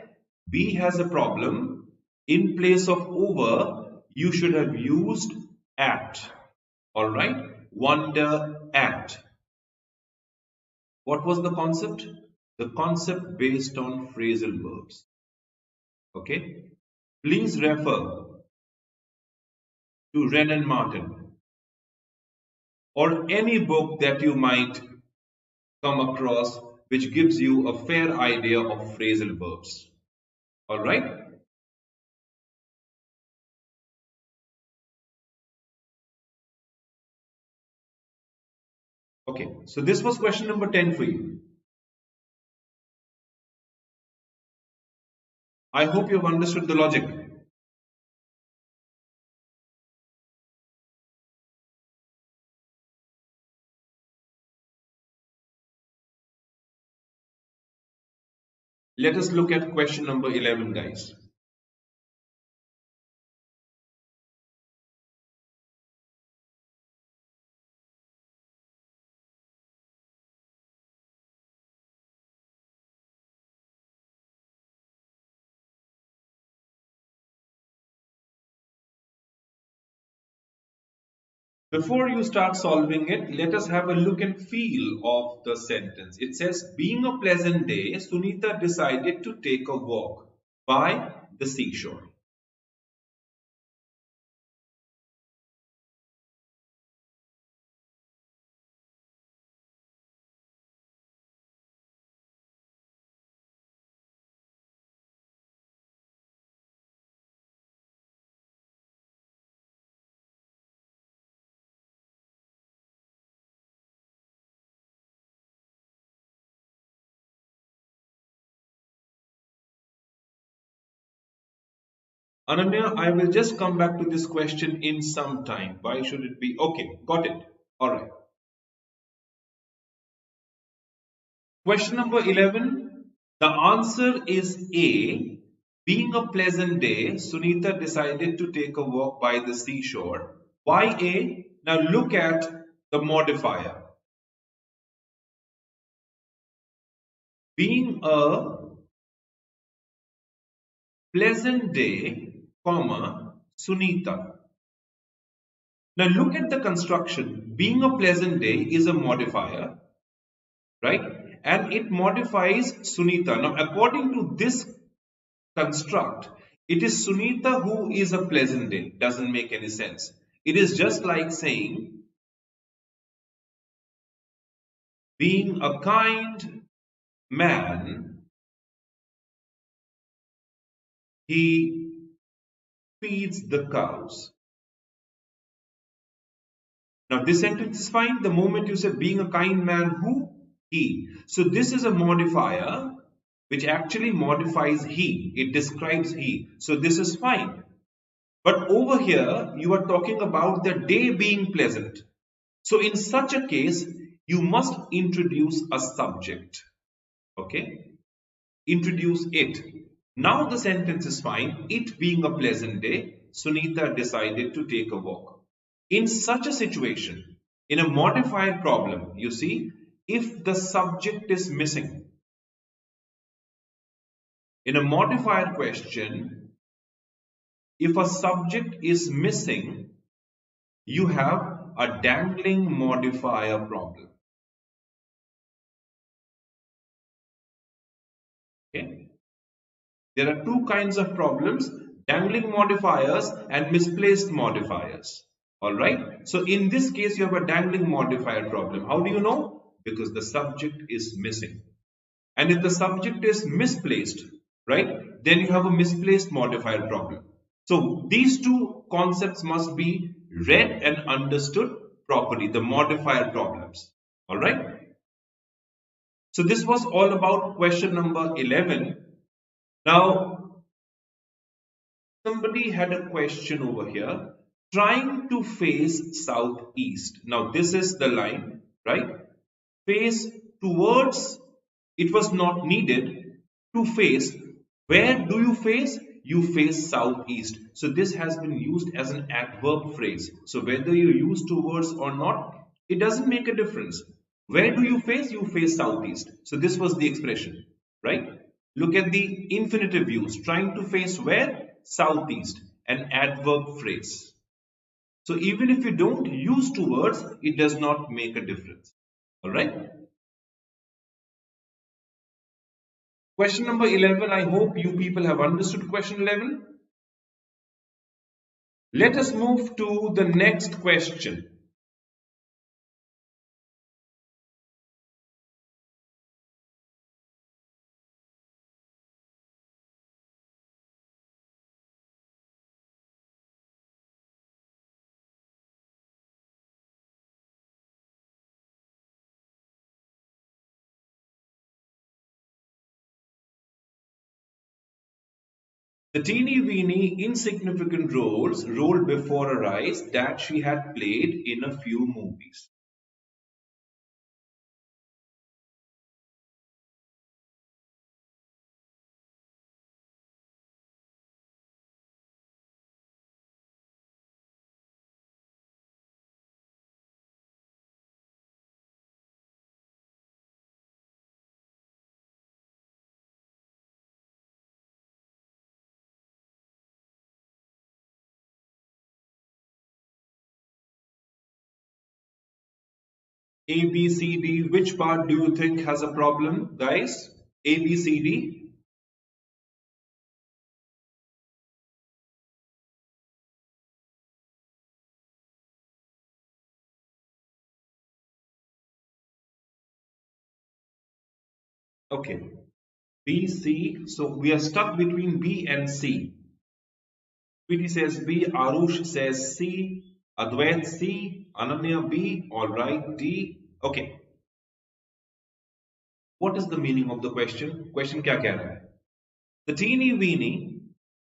B has a problem. In place of over, you should have used at. All right, wonder at. What was the concept? The concept based on phrasal verbs. Okay, please refer to Wren and Martin or any book that you might come across which gives you a fair idea of phrasal verbs. All right. Okay, so this was question number 10 for you. I hope you've understood the logic. Let us look at question number 11, guys. Before you start solving it, let us have a look and feel of the sentence. It says, being a pleasant day, Sunita decided to take a walk by the seashore. Ananya, I will just come back to this question in some time. Why should it be? Okay, got it. All right. Question number 11. The answer is A. Being a pleasant day, Sunita decided to take a walk by the seashore. Why A? Now look at the modifier. Being a pleasant day, comma, Sunita. Now look at the construction. Being a pleasant day is a modifier, right? And it modifies Sunita. Now according to this construct, it is Sunita who is a pleasant day. Doesn't make any sense. It is just like saying, being a kind man, he feeds the cows. Now this sentence is fine the moment you say being a kind man who? He. So this is a modifier which actually modifies he. It describes he. So this is fine. But over here you are talking about the day being pleasant. So in such a case you must introduce a subject. Okay? Introduce it. Now the sentence is fine. It being a pleasant day, Sunita decided to take a walk. In such a situation, in a modified problem, you see, if the subject is missing, in a modified question, if a subject is missing, you have a dangling modifier problem. Okay? There are two kinds of problems, dangling modifiers and misplaced modifiers. Alright, so in this case you have a dangling modifier problem. How do you know? Because the subject is missing. And if the subject is misplaced, right, then you have a misplaced modifier problem. So these two concepts must be read and understood properly, the modifier problems. Alright. So this was all about question number 11. Now, somebody had a question over here. Trying to face southeast. Now this is the line, right? Face towards, it was not needed to face. Where do you face? you face southeast. So this has been used as an adverb phrase. So whether you use two words or not, it doesn't make a difference. Where do you face? You face southeast. So this was the expression, right? Look at the infinitive use. Trying to face where? Southeast. An adverb phrase. So even if you don't use two words, it does not make a difference. All right. Question number 11. I hope you people have understood question 11. Let us move to the next question. The teeny weeny insignificant roles rolled before her eyes that she had played in a few movies. A, B, C, D. Which part do you think has a problem, guys? A, B, C, D. Okay. B, C. So we are stuck between B and C. Sweetie says B, Arush says C, Advait C, Ananya B, alright, D. Okay. What is the meaning of the question? Question kya keh raha hai? The teeny weeny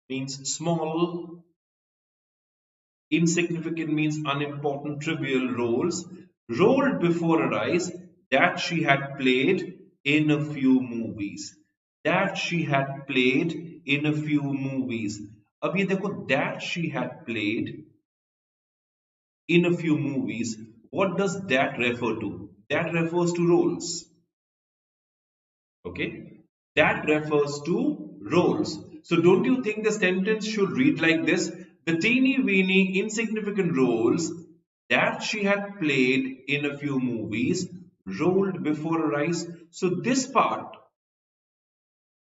means small, insignificant means unimportant, trivial roles rolled before her eyes that she had played in a few movies. That she had played in a few movies. अब ये देखो that she had played in a few movies. What does that refer to? That refers to roles. Okay, that refers to roles. So don't you think the sentence should read like this? The teeny weeny insignificant roles that she had played in a few movies rolled before her eyes. So this part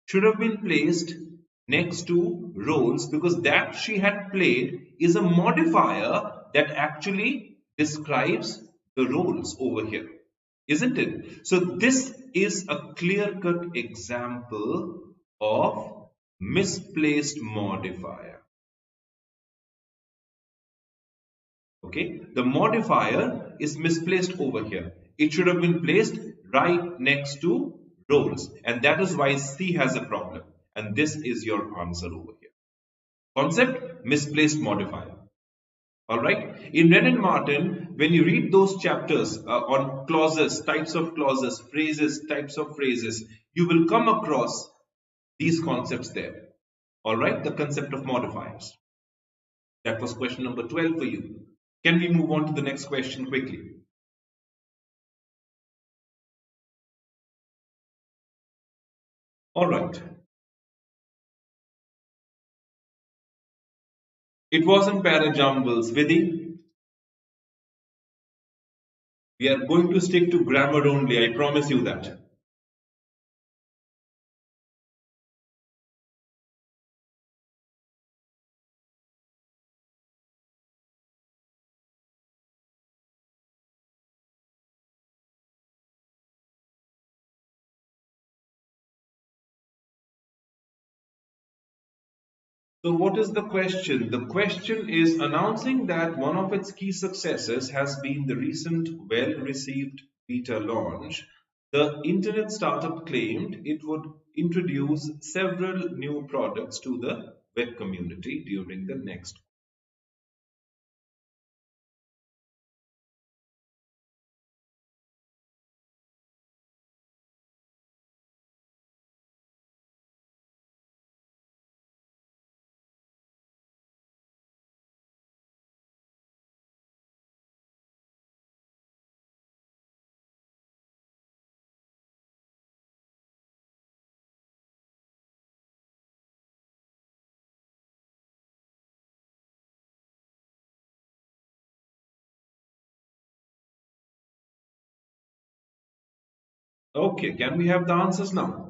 should have been placed next to roles because that she had played is a modifier that actually describes the roles over here, isn't it? So this is a clear-cut example of misplaced modifier. Okay, the modifier is misplaced over here. It should have been placed right next to roles, and that is why C has a problem. And this is your answer over here. Concept, misplaced modifier. All right. In Wren and Martin, when you read those chapters on clauses, types of clauses, phrases, types of phrases, you will come across these concepts there. All right. The concept of modifiers. That was question number 12 for you. Can we move on to the next question quickly? All right. It wasn't parajumbles, Vidhi. We are going to stick to grammar only. I promise you that. So what is the question? The question is announcing that one of its key successes has been the recent well-received beta launch. The internet startup claimed it would introduce several new products to the web community during the next. Okay, can we have the answers now?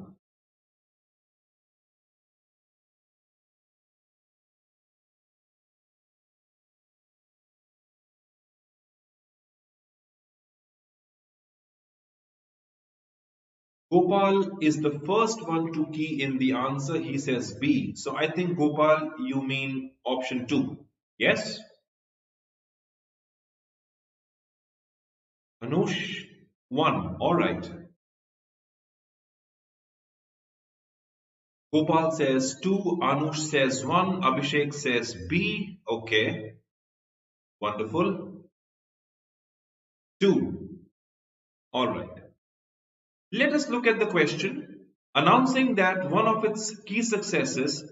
Gopal is the first one to key in the answer. He says B. So I think Gopal, you mean option 2. Yes? Anush, 1. Alright. Gopal says 2. Anush says 1. Abhishek says B. Okay. Wonderful. 2. Alright. Let us look at the question. Announcing that one of its key successes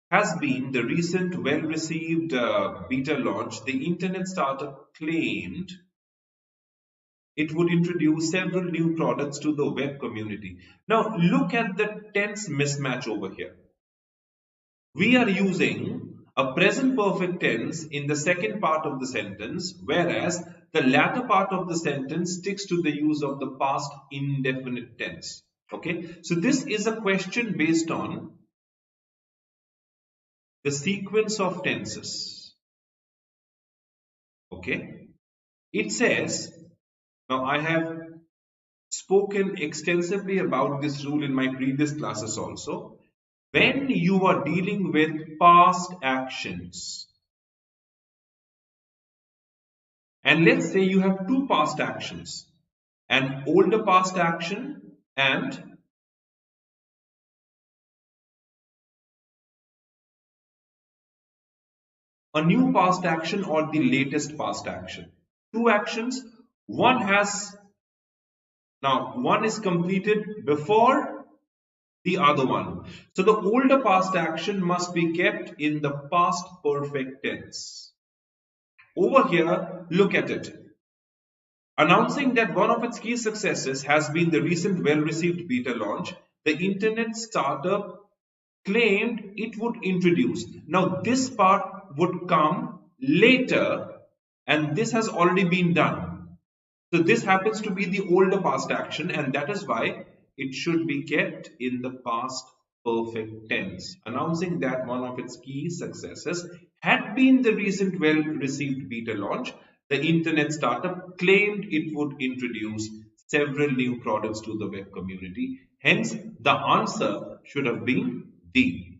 has been the recent well-received beta launch, the internet startup claimed it would introduce several new products to the web community. Now, look at the tense mismatch over here. We are using a present perfect tense in the second part of the sentence, whereas the latter part of the sentence sticks to the use of the past indefinite tense. Okay, so this is a question based on the sequence of tenses. Okay, it says, now I have spoken extensively about this rule in my previous classes also. When you are dealing with past actions, and let's say you have two past actions, an older past action and a new past action or the latest past action. Two actions, one is completed before the other one. So the older past action must be kept in the past perfect tense. Over here, look at it. Announcing that one of its key successes has been the recent well-received beta launch, the internet startup claimed it would introduce. Now this part would come later and this has already been done. So this happens to be the older past action and that is why it should be kept in the past perfect tense. Announcing that one of its key successes had been the recent well-received beta launch, the internet startup claimed it would introduce several new products to the web community. Hence, the answer should have been D.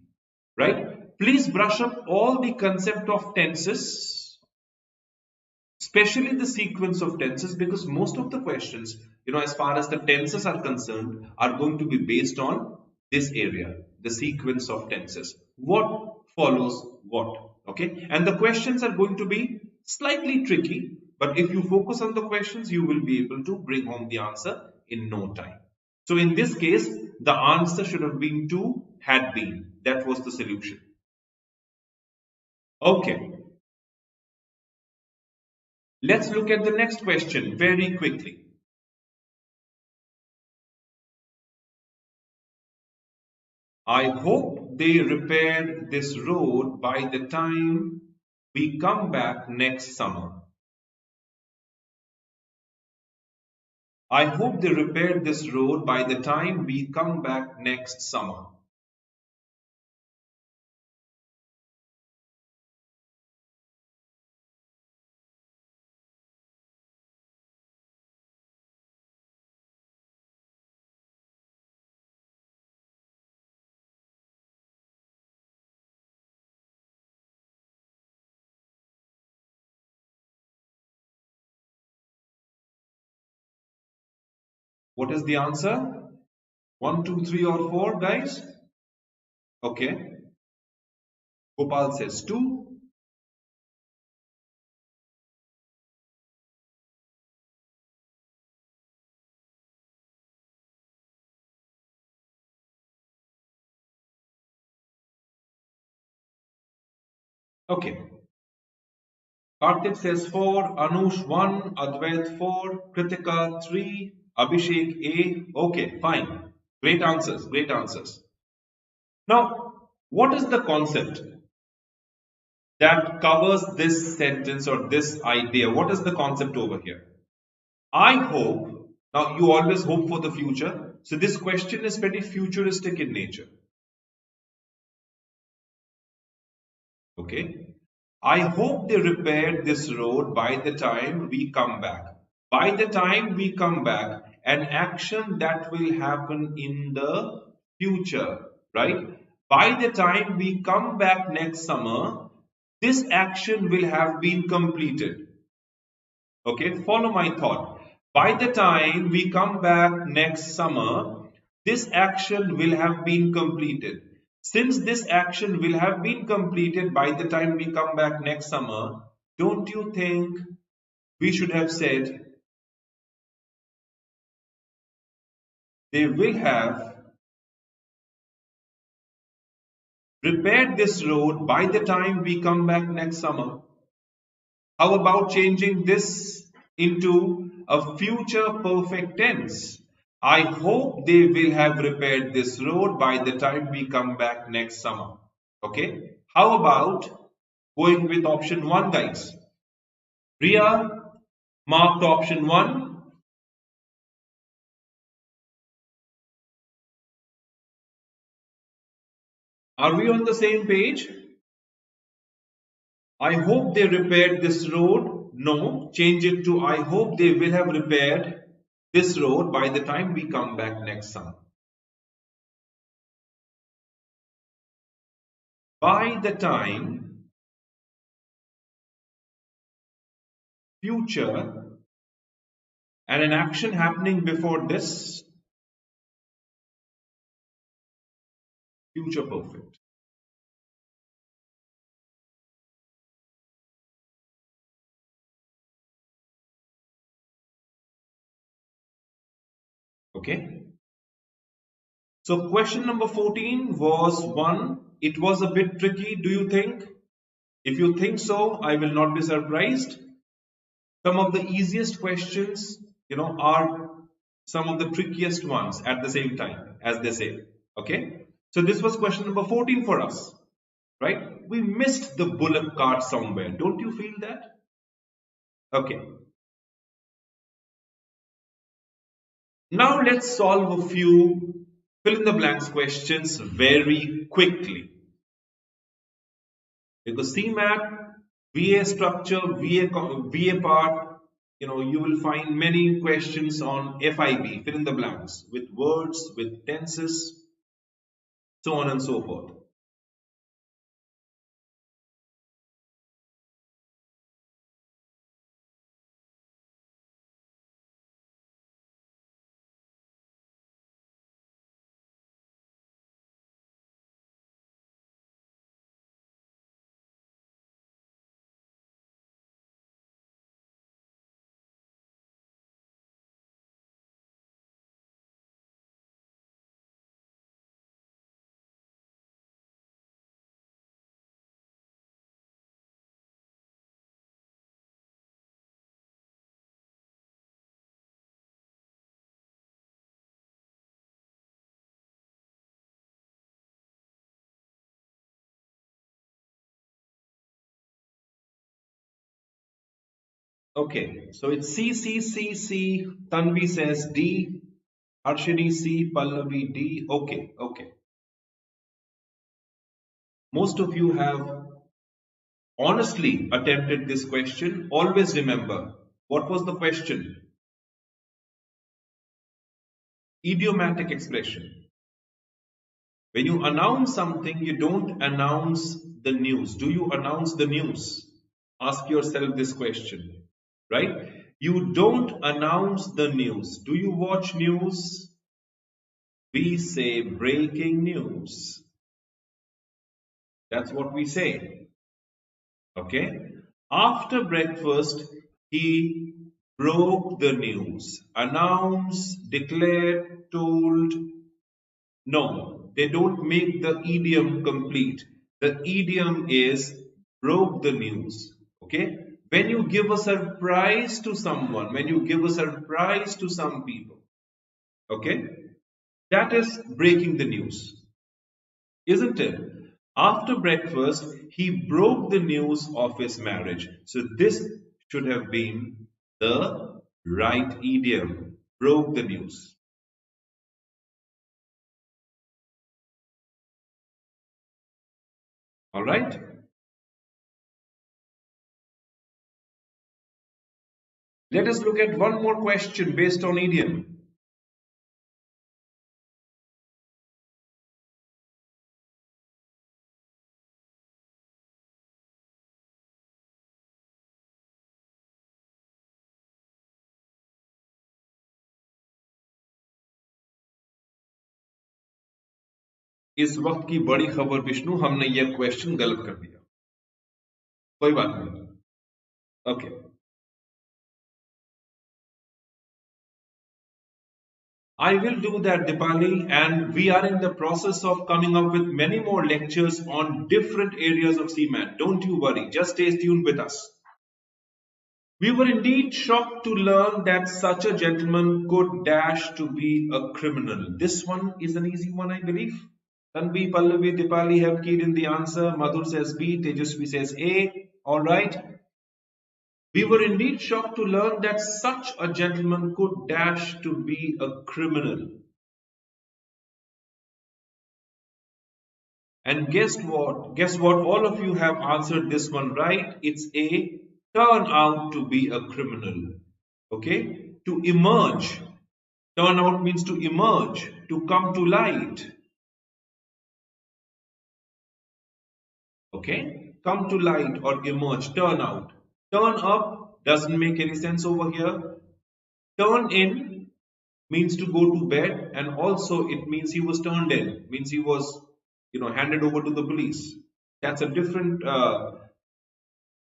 Right? Please brush up all the concept of tenses, especially the sequence of tenses, because most of the questions, as far as the tenses are concerned, are going to be based on this area, the sequence of tenses. What follows what? Okay, and the questions are going to be slightly tricky, but if you focus on the questions, you will be able to bring home the answer in no time. So in this case, the answer should have been 2, had been. That was the solution. Okay. Let's look at the next question very quickly. I hope they repair this road by the time we come back next summer. I hope they repair this road by the time we come back next summer. What is the answer? 1, 2, 3 or 4, guys? Okay. Gopal says 2. Okay. Karthik says 4, Anush 1, Advait 4, Kritika 3, Abhishek A. Okay, fine. Great answers, great answers. Now, what is the concept that covers this sentence or this idea? What is the concept over here? I hope. Now, you always hope for the future. So this question is pretty futuristic in nature. Okay. I hope they repaired this road by the time we come back. By the time we come back, an action that will happen in the future, right? By the time we come back next summer, this action will have been completed. Okay, follow my thought. By the time we come back next summer, this action will have been completed. Since this action will have been completed by the time we come back next summer, don't you think we should have said they will have repaired this road by the time we come back next summer? How about changing this into a future perfect tense? I hope they will have repaired this road by the time we come back next summer. Okay. How about going with option 1, guys? Ria marked option 1. Are we on the same page? I hope they repaired this road. No, change it to I hope they will have repaired this road by the time we come back next summer. By the time, future, and an action happening before this, future perfect. Okay. So question number 14 was one. It was a bit tricky, do you think? If you think so, I will not be surprised. Some of the easiest questions, are some of the trickiest ones at the same time, as they say. Okay. So this was question number 14 for us, right? We missed the bullock cart somewhere. Don't you feel that? Okay. Now let's solve a few fill in the blanks questions very quickly. Because CMAT, VA structure, VA part, you will find many questions on FIB, fill in the blanks, with words, with tenses, so on and so forth. Okay, so it's C, C, C, C. Tanvi says D. Harshini C, Pallavi D. Okay, okay. Most of you have honestly attempted this question. Always remember, what was the question? Idiomatic expression. When you announce something, you don't announce the news. Do you announce the news? Ask yourself this question, right? You don't announce the news. Do you watch news? We say breaking news. That's what we say. Okay? After breakfast, he broke the news. Announce, declare, told. No, they don't make the idiom complete. The idiom is broke the news. Okay? When you give a surprise to someone, when you give a surprise to some people, okay? That is breaking the news, isn't it? After breakfast, he broke the news of his marriage. So this should have been the right idiom. broke the news. All right. Let us look at one more question based on idiom. इस वक्त की बड़ी खबर विष्णु, हमने ये question गलत कर दिया. कोई बात नहीं. Okay. I will do that, Dipali, and we are in the process of coming up with many more lectures on different areas of CMAT. Don't you worry, just stay tuned with us. We were indeed shocked to learn that such a gentleman could dash to be a criminal. This one is an easy one, I believe. Tanvi, Pallavi, Dipali have keyed in the answer. Madhur says B, Tejasvi says A. All right. We were indeed shocked to learn that such a gentleman could dash to be a criminal. And guess what? Guess what? All of you have answered this one right. It's A. Turn out to be a criminal. Okay? To emerge. Turn out means to emerge, to come to light. Okay? Come to light or emerge, turn out. Turn up doesn't make any sense over here. Turn in means to go to bed, and also it means he was turned in, means he was, handed over to the police. That's a different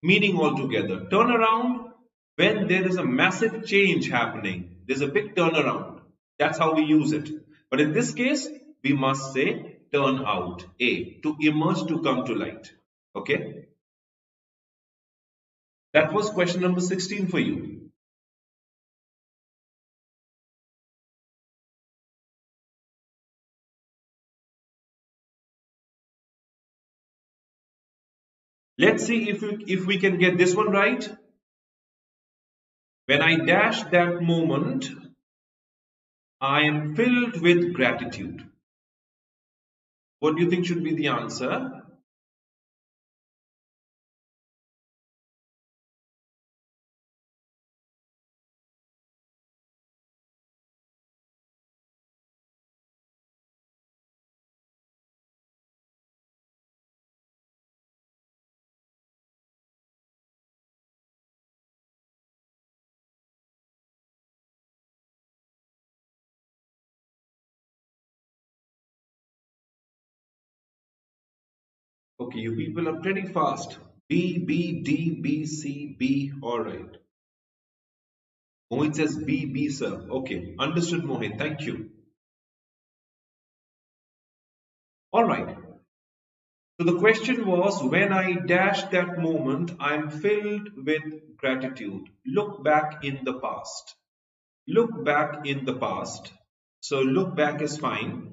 meaning altogether. Turn around when there is a massive change happening. There's a big turnaround. That's how we use it. But in this case, we must say turn out. A. To emerge, to come to light. Okay? That was question number 16 for you. Let's see if we can get this one right. When I dash that moment, I am filled with gratitude. What do you think should be the answer? Okay, you people are pretty fast. B, B, D, B, C, B. All right. Mohit says B, B, sir. Okay, understood, Mohit. Thank you. All right. So the question was, when I dash that moment, I am filled with gratitude. Look back in the past. Look back in the past. So look back is fine.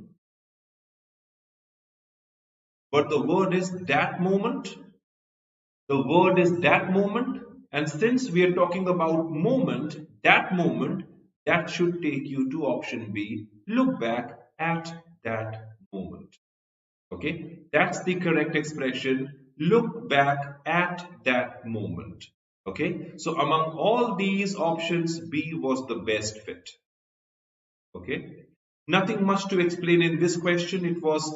But the word is that moment. The word is that moment. And since we are talking about moment, that should take you to option B. Look back at that moment. Okay, that's the correct expression. Look back at that moment. Okay, so among all these options, B was the best fit. Okay, nothing much to explain in this question. It was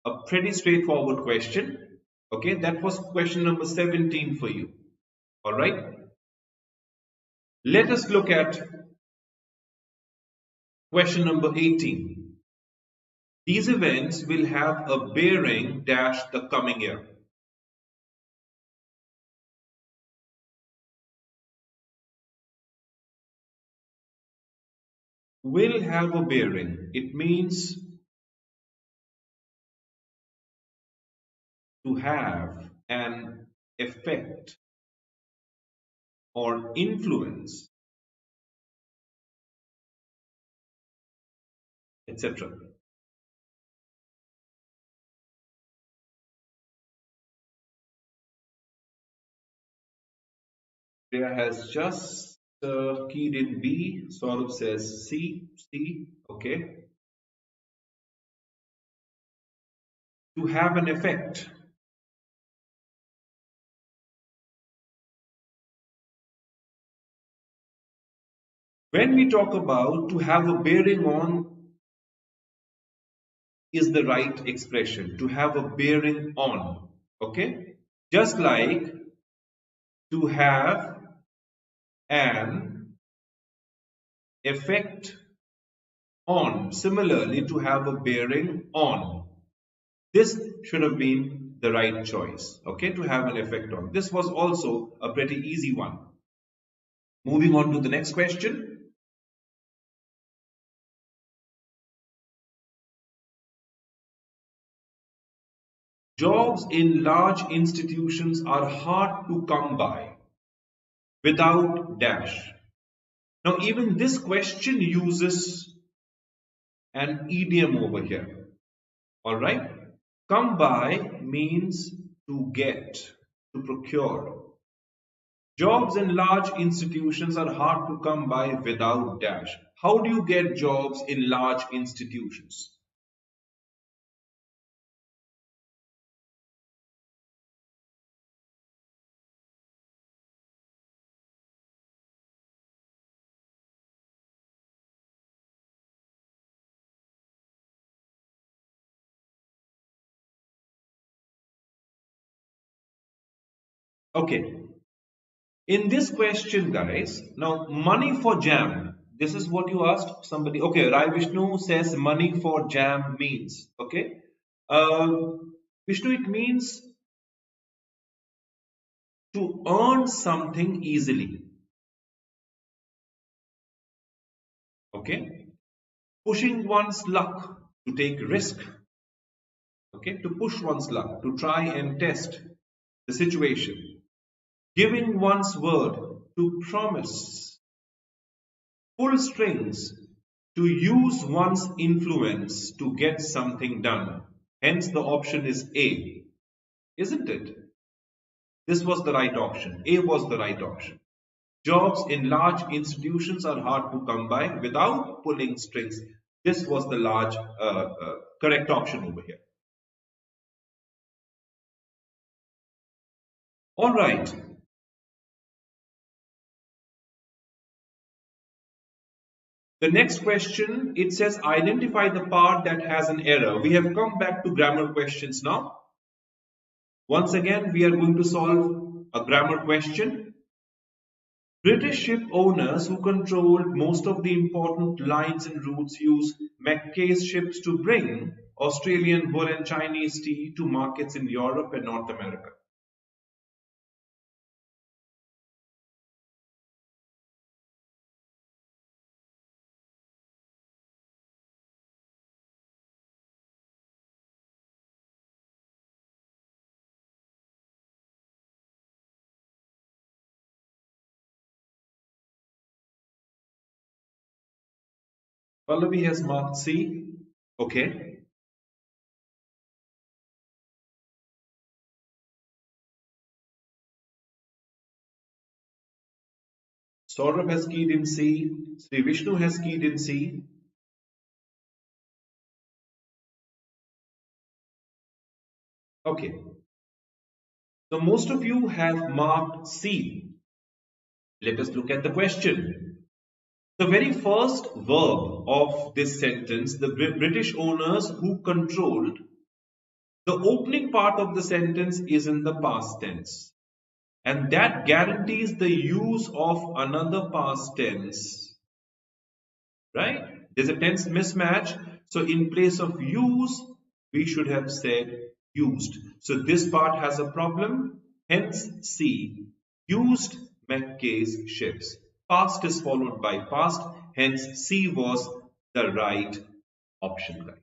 a pretty straightforward question. Okay, that was question number 17 for you. All right, let us look at question number 18. These events will have a bearing dash the coming year. Will have a bearing. It means to have an effect or influence, etc. Priya has just keyed in B. Saurabh says C. C. Okay. To have an effect. When we talk about to have a bearing on is the right expression. To have a bearing on. Okay. Just like to have an effect on. Similarly, to have a bearing on. This should have been the right choice. Okay. To have an effect on. This was also a pretty easy one. Moving on to the next question. Jobs in large institutions are hard to come by without dash. Now, even this question uses an idiom over here. All right. Come by means to get, to procure. Jobs in large institutions are hard to come by without dash. How do you get jobs in large institutions? Okay. In this question, guys, now money for jam. This is what you asked somebody. Okay, Rai Vishnu says money for jam means. Okay. Uh, Vishnu, it means to earn something easily. Okay. Pushing one's luck, to take risk. Okay. To push one's luck, to try and test the situation. Giving one's word, to promise. Pull strings, to use one's influence to get something done. Hence the option is A, isn't it? This was the right option. A was the right option. Jobs in large institutions are hard to come by without pulling strings. This was the correct option over here. All right. The next question, it says identify the part that has an error. We have come back to grammar questions now. Once again, we are going to solve a grammar question. British ship owners who controlled most of the important lines and routes used Mackay's ships to bring Australian wool and Chinese tea to markets in Europe and North America. Pallavi has marked C. Okay. Saurabh has keyed in C. Sri Vishnu has keyed in C. Okay. So most of you have marked C. Let us look at the question. The very first verb of this sentence, the British owners who controlled, the opening part of the sentence is in the past tense. And that guarantees the use of another past tense. Right? There's a tense mismatch. So in place of use, we should have said used. So this part has a problem. Hence C. Used Mackay's ships. Past is followed by past. Hence C was the right option.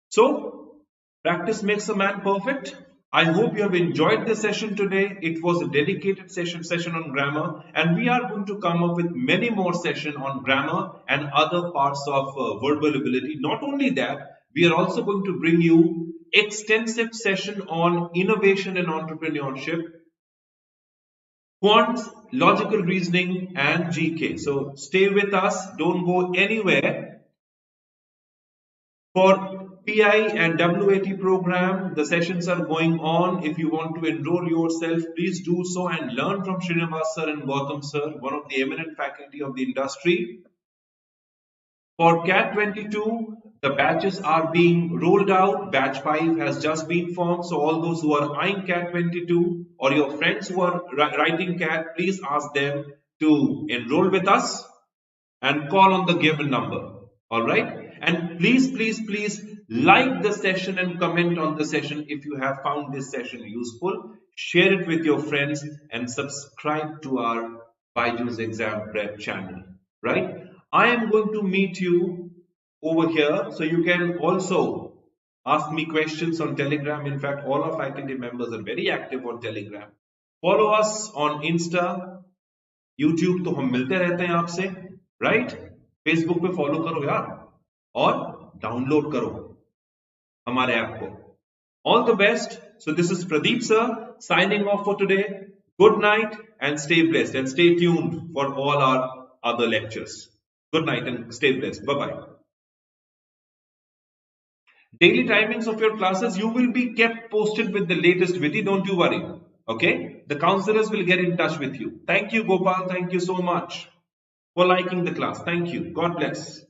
So practice makes a man perfect. I hope you have enjoyed the session today. It was a dedicated session on grammar, and we are going to come up with many more sessions on grammar and other parts of verbal ability. Not only that, we are also going to bring you extensive session on innovation and entrepreneurship, quants logical reasoning and GK. So stay with us, don't go anywhere. For PI and WAT program, the sessions are going on. If you want to enroll yourself, please do so and learn from Srinivas sir and Gautam sir, one of the eminent faculty of the industry. For CAT 22, the batches are being rolled out. Batch 5 has just been formed. So all those who are eyeing CAT 22 or your friends who are writing CAT, please ask them to enroll with us and call on the given number. All right. And please like the session and comment on the session if you have found this session useful. Share it with your friends and subscribe to our BYJU'S Exam Prep channel. Right. I am going to meet you over here, so you can also ask me questions on Telegram. In fact, all our faculty members are very active on Telegram. Follow us on Insta, YouTube तो हम मिलते रहते हैं आपसे, right? Facebook पे follow करो यार और download करो हमारे ऐप को. All the best. So this is Pradeep sir signing off for today. Good night and stay blessed and stay tuned for all our other lectures. Good night and stay blessed. Bye-bye. Daily timings of your classes, you will be kept posted with the latest video. Don't you worry. Okay? The counselors will get in touch with you. Thank you, Gopal. Thank you so much for liking the class. Thank you. God bless.